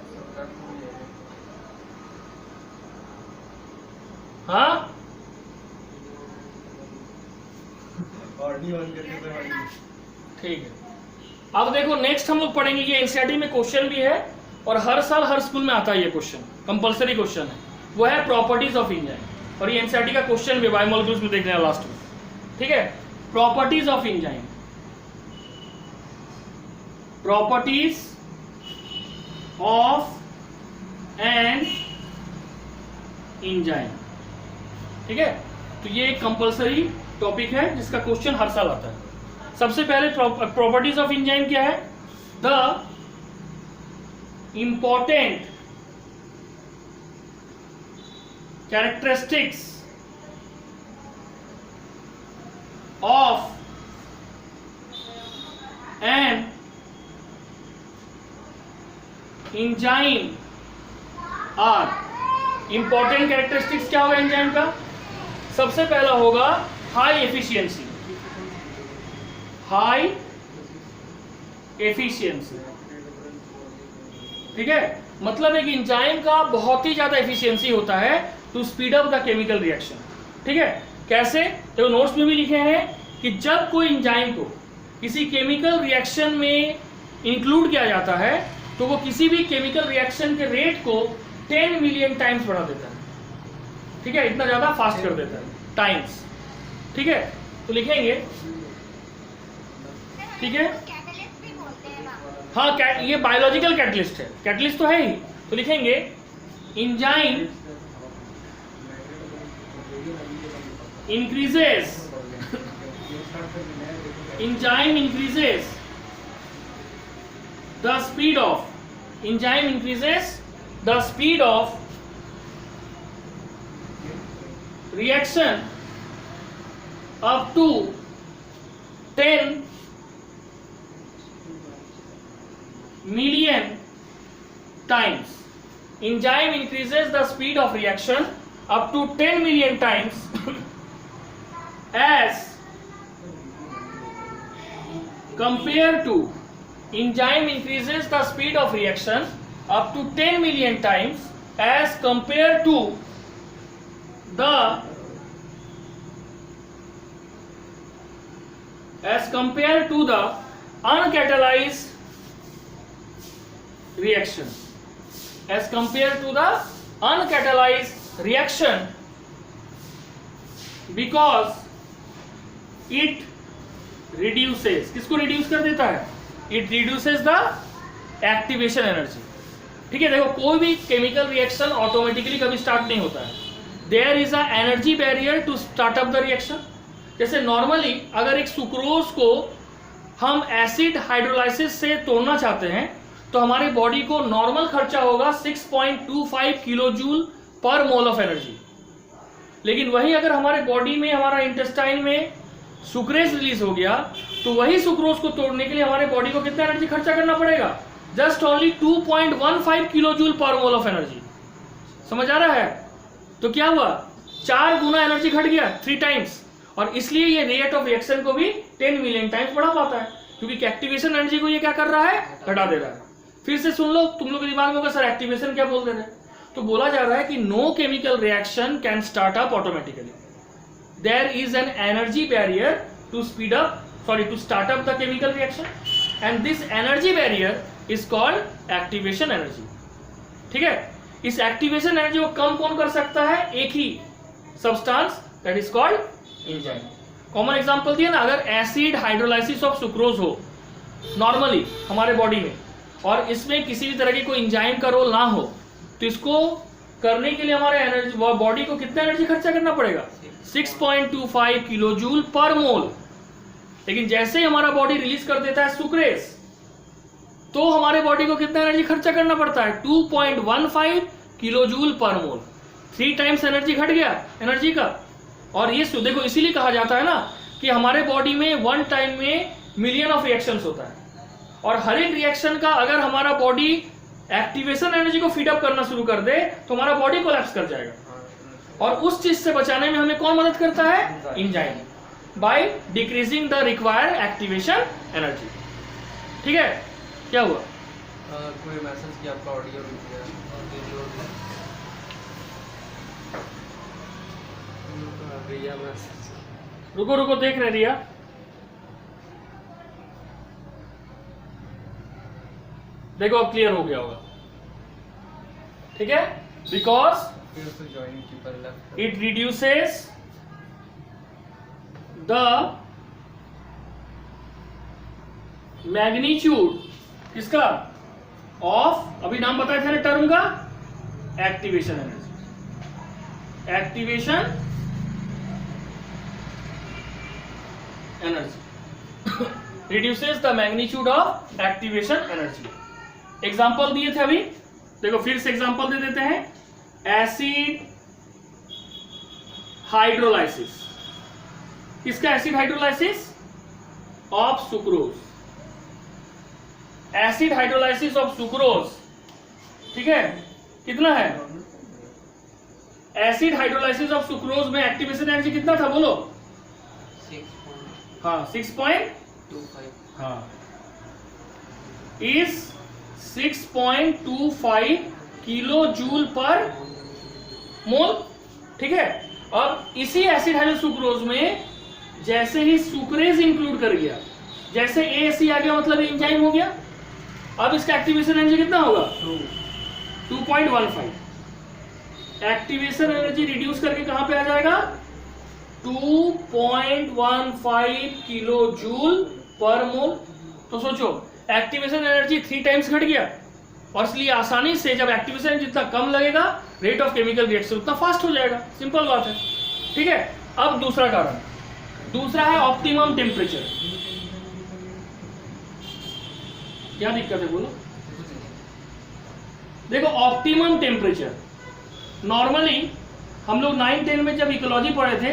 हाँ, ठीक है। अब देखो नेक्स्ट हम लोग पढ़ेंगे, ये एनसीईआरटी में क्वेश्चन भी है और हर साल हर स्कूल में आता है ये क्वेश्चन, कंपलसरी क्वेश्चन है, वो है प्रॉपर्टीज ऑफ एंजाइम। और ये एनसीईआरटी का क्वेश्चन भी बायोमोलिक्यूल्स में देख लेना लास्ट में। ठीक है, properties of enzyme, properties of an enzyme. ठीक है, तो ये एक कंपलसरी टॉपिक है जिसका क्वेश्चन हर साल आता है। सबसे पहले प्रॉपर्टीज ऑफ एंजाइम क्या है? The important characteristics of an enzyme are. Important characteristics क्या होगा एंजाइम का? सबसे पहला होगा हाई एफिशिएंसी। हाई एफिशिएंसी, ठीक है, मतलब एक एंजाइम का बहुत ही ज्यादा एफिशिएंसी होता है to speed up the chemical reaction. ठीक है, कैसे? तो नोट्स में भी लिखे हैं कि जब कोई एंजाइम को किसी केमिकल रिएक्शन में इंक्लूड किया जाता है तो वो किसी भी केमिकल रिएक्शन के रेट को 10 मिलियन टाइम्स बढ़ा देता है। ठीक है, इतना ज्यादा फास्ट कर देता है, टाइम्स। ठीक है, तो लिखेंगे, ठीक है, हाँ, ये बायोलॉजिकल कैटलिस्ट है, कैटलिस्ट तो है ही, तो लिखेंगे enzyme increases enzyme increases the speed of reaction up to 10 million times. Enzyme increases the speed of reaction up to 10 million times as compared to enzyme increases the speed of reaction up to 10 million times as compared to the uncatalyzed reaction. As compared to the uncatalyzed reaction, because it reduces, किसको reduce कर देता है? It reduces the activation energy. ठीक है, देखो कोई भी chemical reaction automatically कभी स्टार्ट नहीं होता है. There is a energy barrier to start up the reaction. जैसे नॉर्मली अगर एक सुक्रोज को हम एसिड हाइड्रोलाइसिस से तोड़ना चाहते हैं तो हमारे बॉडी को नॉर्मल खर्चा होगा 6.25 किलो जूल पर मोल ऑफ एनर्जी. लेकिन वही अगर हमारे बॉडी में, हमारा इंटेस्टाइन में सुक्रेज रिलीज हो गया तो वही सुक्रोज को तोड़ने के लिए हमारे बॉडी को कितना एनर्जी खर्चा करना पड़ेगा? जस्ट ओनली 2.15 किलो जूल पर मोल ऑफ एनर्जी. समझ आ रहा है? तो क्या हुआ? 4 गुना एनर्जी घट गया, 3 टाइम्स. और इसलिए ये रेट ऑफ रिएक्शन को भी 10 मिलियन टाइम्स बढ़ा पाता है, क्योंकि एक्टिवेशन एनर्जी को ये क्या कर रहा है? घटा दे रहा है. फिर से सुन लो, तुम लोग के दिमाग में होगा सर एक्टिवेशन क्या बोल रहे हैं? तो बोला जा रहा है कि no chemical reaction can start up automatically. There is an energy barrier to speed up, to start up the chemical reaction, and this energy barrier is called activation energy. ठीक है, इस एक्टिवेशन एनर्जी को कम कौन कर सकता है? एक ही substance, that is called enzyme. Common example दिया ना, अगर एसिड हाइड्रोलाइसिस ऑफ सुक्रोज हो नॉर्मली हमारे बॉडी में और इसमें किसी भी तरह की कोई एंजाइम का रोल ना हो तो इसको करने के लिए हमारे एनर्जी बॉडी को कितना एनर्जी खर्चा करना पड़ेगा? 6.25 किलो जूल पर मोल. लेकिन जैसे ही हमारा बॉडी रिलीज कर देता है सुक्रेज तो हमारे बॉडी को कितना एनर्जी खर्चा करना पड़ता है? 2.15 किलो जूल पर मोल. 3 टाइम्स एनर्जी घट गया एनर्जी का. और ये देखो इसीलिए कहा जाता है ना कि हमारे बॉडी में वन टाइम में मिलियन ऑफ रिएक्शंस होता है, और हर एक रिएक्शन का अगर हमारा बॉडी एक्टिवेशन एनर्जी को फीडअप करना शुरू कर दे तो हमारा बॉडी कोलैप्स कर जाएगा. और उस चीज से बचाने में हमें कौन मदद करता है? Enzyme, by decreasing the required activation energy. ठीक है, क्या हुआ? कोई मैसेज किया आपका ऑडियो रिया मैसेज. रुको देख रहे रिया. देखो अब क्लियर हो गया होगा. ठीक है, because it reduces the magnitude किसका? ऑफ, अभी नाम बताया था ना टर्म का, activation energy. Activation energy reduces the magnitude of activation energy. Example दिए थे अभी, देखो फिर से एग्जाम्पल दे देते हैं. Acid hydrolysis. किसका acid hydrolysis? Of sucrose. Acid hydrolysis of sucrose. ठीक है, कितना है? एसिड हाइड्रोलाइसिस ऑफ सुक्रोज में एक्टिवेशन एनर्जी कितना था बोलो? 6.25. हाँ, इज 6.25 किलो जूल पर मोल. ठीक है, अब इसी एसिड हाइड्रोलाइसिस सुक्रोज में जैसे ही सुक्रेज इंक्लूड कर गया, जैसे ASE आ गया मतलब एंजाइम हो गया. अब इसका एक्टिवेशन एनर्जी कितना होगा? 2.15. एक्टिवेशन एनर्जी रिड्यूस करके कहां पे आ जाएगा? 2.15 किलो जूल पर मोल. तो सोचो एक्टिवेशन एनर्जी 3 टाइम्स घट गया, और इसलिए आसानी से जब एक्टिवेशन जितना कम लगेगा रेट ऑफ केमिकल रिएक्शन उतना फास्ट हो जाएगा. सिंपल बात है. ठीक है, अब दूसरा कारण, दूसरा है ऑप्टिमम टेम्परेचर। क्या दिक्कत है बोलो? देखो ऑप्टिमम टेम्परेचर, नॉर्मली हम लोग 9-10 में जब इकोलॉजी पढ़े थे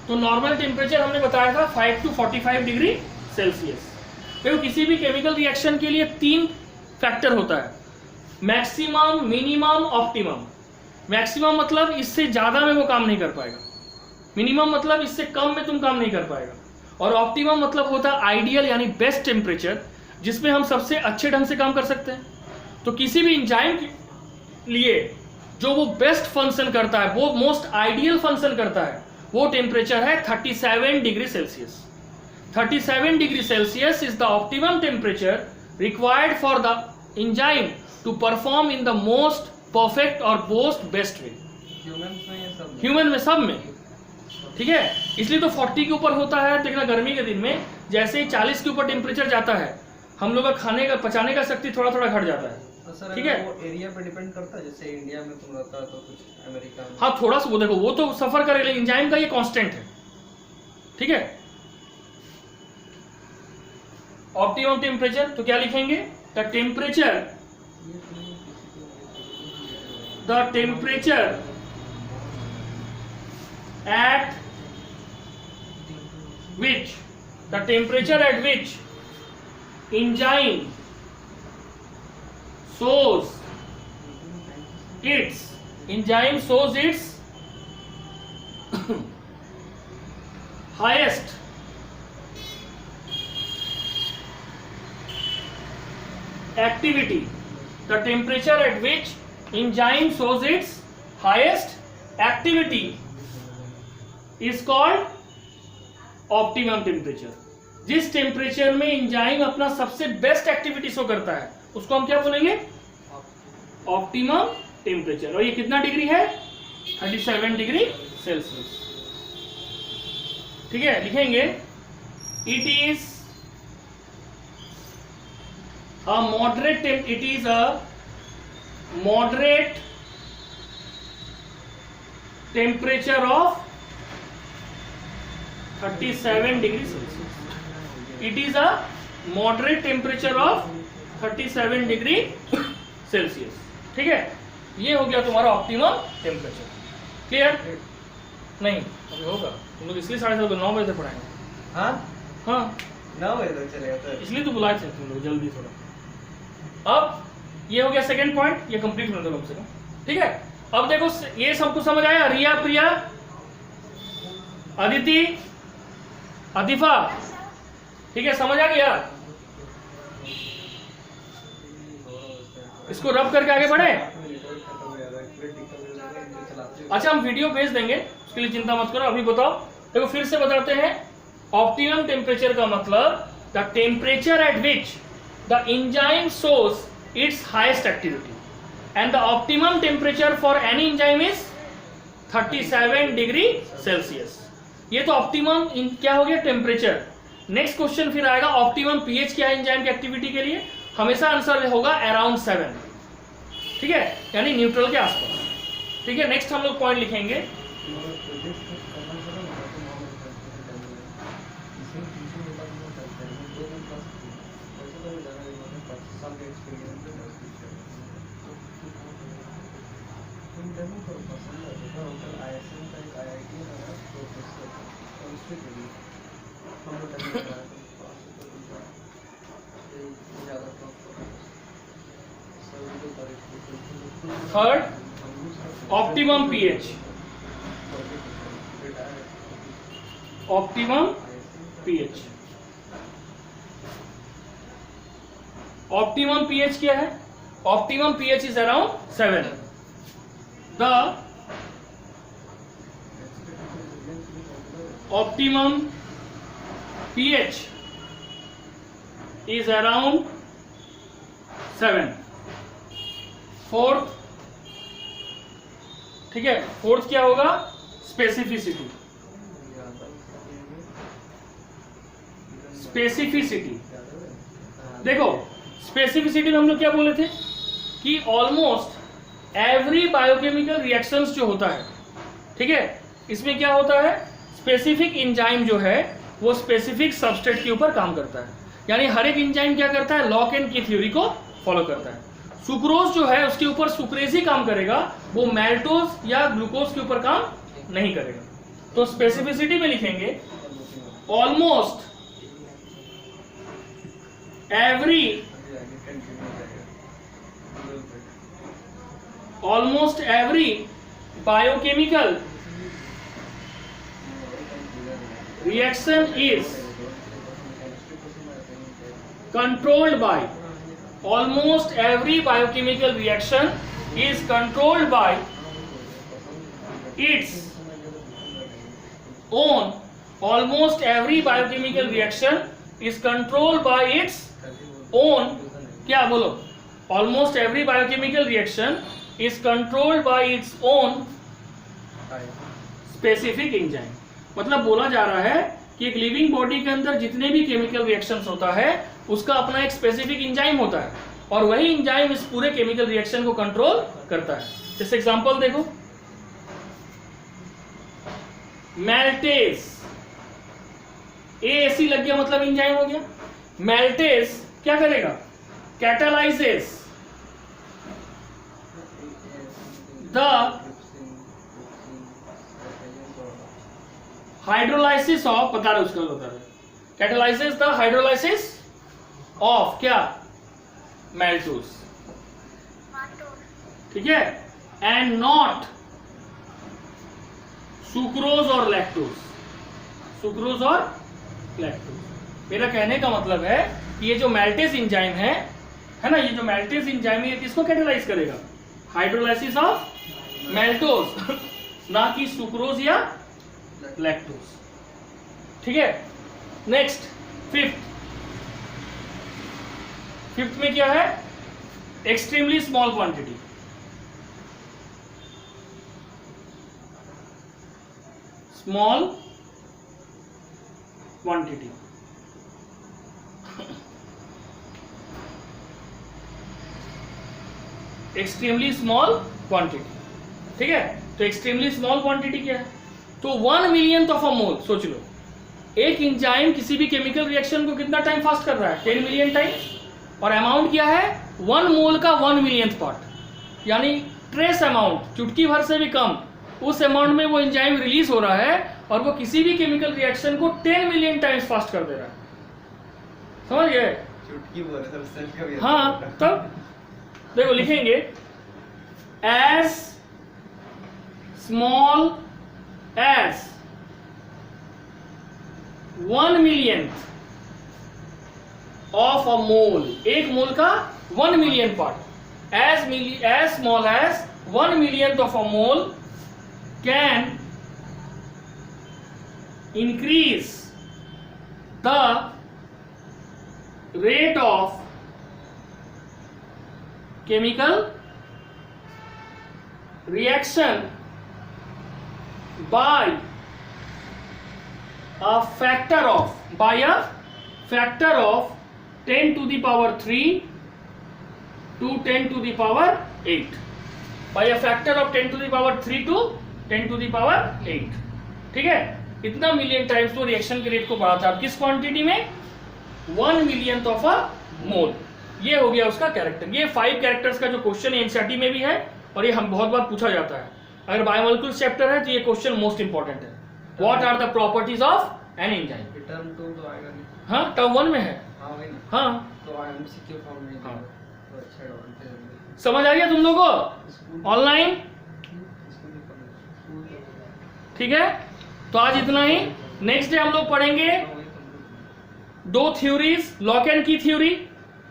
तो नॉर्मल टेम्परेचर हमने बताया था 5 to 45 डिग्री सेल्सियस। देखो किसी भी केमिकल रिएक्शन के लिए 3 फैक्टर होता है, मैक्सिमम, मिनिमम, ऑप्टिमम। मैक्सिमम मतलब इससे ज़्यादा में वो काम नहीं कर पाएगा, मिनिमम मतलब इससे कम में तुम काम नहीं कर पाएगा, और ऑप्टिमम मतलब होता है आइडियल यानी बेस्ट टेम्परेचर जिसमें हम सबसे अच्छे ढंग से काम कर सकते हैं। तो किसी भी एंजाइम के लिए जो वो बेस्ट फंक्शन करता है, वो मोस्ट आइडियल फंक्शन करता है, वो टेम्परेचर है 37 degree Celsius. 37 degree Celsius is the optimum temperature required for the enzyme to perform in the most perfect और मोस्ट बेस्ट वे। ह्यूमन में सब में, ठीक है। इसलिए तो 40 के ऊपर होता है। देखना गर्मी के दिन में जैसे ही 40 के ऊपर टेम्परेचर जाता है, हम लोग का खाने का, पचाने का शक्ति थोड़ा थोड़ा घट जाता है, ठीक है। वो एरिया पे डिपेंड करता है, जैसे इंडिया में तुम रहता है तो कुछ अमेरिका में, हाँ थोड़ा सा वो देखो, वो तो सफर करेगा, एंजाइम का ये कांस्टेंट है, ठीक है। ऑप्टिमम टेम्परेचर तो क्या लिखेंगे? The temperature at which enzyme shows its highest activity. The temperature at which enzyme shows its highest activity is called optimum temperature. जिस टेम्परेचर में एंजाइम अपना सबसे बेस्ट एक्टिविटी शो करता है उसको हम क्या बोलेंगे? Optimum temperature. और ये कितना डिग्री है? 37 डिग्री सेल्सियस, ठीक है। लिखेंगे it is a moderate temperature of 37 degree Celsius. It is a moderate temperature of 37 degree Celsius, ठीक है। ये हो गया तुम्हारा ऑप्टिमम टेम्परेचर। क्लियर? नहीं अभी होगा, तुम लोग इसलिए 9:30 बजे तक पढ़ाएंगे। हाँ 9 बजे तक चलेगा तो इसलिए तो बुलाए थे तुम लोग जल्दी थोड़ा। अब ये हो गया सेकंड पॉइंट, ये कंप्लीट होने दो कम से कम, ठीक है। अब देखो ये सबको समझ आया? रिया, प्रिया, अदिति, आतिफा, ठीक है, समझ आ गया? इसको रब करके आगे बढ़े। अच्छा हम वीडियो भेज देंगे, उसके लिए चिंता मत करो। अभी बताओ, देखो फिर से बताते हैं। ऑप्टिमम टेम्परेचर का मतलब the temperature at which the enzyme shows it's highest activity, and the optimum temperature for any enzyme is 37 degree Celsius. ये तो ऑप्टिमम क्या हो गया? टेम्परेचर। नेक्स्ट क्वेश्चन फिर आएगा ऑप्टिमम पीएच क्या है एंजाइम की एक्टिविटी के लिए? हमेशा आंसर होगा अराउंड 7, ठीक है, यानी न्यूट्रल के आसपास, ठीक है। नेक्स्ट हम लोग पॉइंट लिखेंगे third optimum pH. Optimum pH, optimum pH क्या है? Optimum pH is around 7। The optimum pH is around 7। Fourth, ठीक है, फोर्थ क्या होगा? स्पेसिफिसिटी। स्पेसिफिसिटी देखो, स्पेसिफिसिटी में हम लोग क्या बोले थे कि ऑलमोस्ट एवरी बायोकेमिकल रिएक्शंस जो होता है, ठीक है, इसमें क्या होता है? स्पेसिफिक एंजाइम जो है वो स्पेसिफिक सबस्ट्रेट के ऊपर काम करता है, यानी हर एक एंजाइम क्या करता है, लॉक एंड की थ्योरी को फॉलो करता है। सुक्रोज जो है उसके ऊपर सुक्रेज ही काम करेगा, वो मैल्टोज या ग्लूकोज के ऊपर काम नहीं करेगा। तो स्पेसिफिसिटी में लिखेंगे almost every biochemical reaction is controlled by, almost every biochemical reaction is controlled by its own, almost every biochemical reaction is controlled by its own, क्या बोलो, almost every biochemical reaction is controlled by its own specific enzyme। मतलब बोला जा रहा है कि एक living body के अंदर जितने भी केमिकल रिएक्शंस होता है उसका अपना एक स्पेसिफिक एंजाइम होता है और वही एंजाइम इस पूरे केमिकल रिएक्शन को कंट्रोल करता है। जैसे एग्जांपल देखो, मैल्टेज, एसी लग गया मतलब एंजाइम हो गया। मैल्टेज क्या करेगा, कैटालाइजेस द हाइड्रोलाइसिस ऑफ, बता रहे उसका होता है, कैटालाइजेस द हाइड्रोलाइसिस ऑफ क्या, मैल्टोज, ठीक है, एंड नॉट सुक्रोज और लैक्टोज, सुक्रोज और लैक्टोज। मेरा कहने का मतलब है कि ये जो मैल्टेज एंजाइम है ना, ये जो मैल्टेज एंजाइम है किसको कैटालाइज करेगा, हाइड्रोलाइसिस ऑफ मैल्टोज, ना कि सुक्रोज या लैक्टोज, ठीक है। नेक्स्ट फिफ्थ में क्या है, extremely small quantity. Small quantity, extremely small quantity, ठीक है। तो एक्सट्रीमली स्मॉल क्वांटिटी क्या है, तो 1 मिलियंथ ऑफ अ मोल। सोच लो एक एंजाइम किसी भी केमिकल रिएक्शन को कितना टाइम फास्ट कर रहा है, 10 मिलियन टाइम, और अमाउंट क्या है 1 मोल का 1 मिलियंथ पार्ट, यानी ट्रेस अमाउंट, चुटकी भर से भी कम, उस अमाउंट में वो एंजाइम रिलीज हो रहा है और वो किसी भी केमिकल रिएक्शन को 10 मिलियन टाइम्स फास्ट कर दे रहा है। समझ गए, चुटकी भर सबसे कभी। हाँ, तब देखो लिखेंगे as small as 1 millionth of a mole, एक मोल का 1 million part, as small as 1 millionth of a mole can increase the rate of chemical reaction by a factor of 10 to the power 3 to 10 to the power 8, by a factor of 10 to the power 3 to 10 to the power 8, ठीक है। इतना million times तो reaction के rate को बढ़ाता है। किस quantity में, 1 मिलियंथ ऑफ अ मोल। ये हो गया उसका कैरेक्टर। ये 5 कैरेक्टर्स का जो क्वेश्चन एनसीईआरटी में भी है और ये हम बहुत बार पूछा जाता है। अगर बायोमोलिक्यूल्स चैप्टर है तो ये क्वेश्चन मोस्ट इंपॉर्टेंट है। What are the properties of an enzyme. Term 2 तो आएगा नहीं। हाँ, टर्म 1 में है। हाँ वही ना। हाँ, तो एमसीक्यू फॉर्म में। हाँ, तो अच्छा एडवांटेज है। समझ आ गया तुम लोगों को ऑनलाइन, ठीक है। तो आज इतना ही। नेक्स्ट डे हम लोग पढ़ेंगे 2 theories, lock and key theory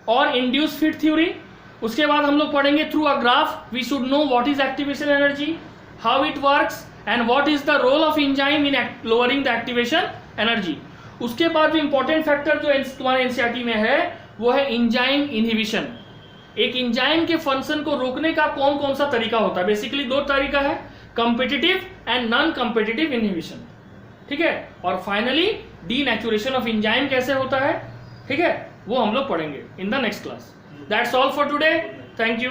और इंड्यूस फिट थ्योरी। उसके बाद हम लोग पढ़ेंगे through a graph we should know what is activation energy, how it works and what is the role of enzyme in lowering the activation energy. उसके बाद जो important factor जो तुम्हारे एनसीईआरटी में है वो है एंजाइम इनहिबिशन। एक एंजाइम के फंक्शन को रोकने का कौन कौन सा तरीका होता है। बेसिकली 2 तरीका है, competitive and non competitive inhibition, ठीक है। और फाइनली डीनेचुरेशन ऑफ एंजाइम कैसे होता है, ठीक है, वो हम लोग पढ़ेंगे in the next class. That's all for today, thank you.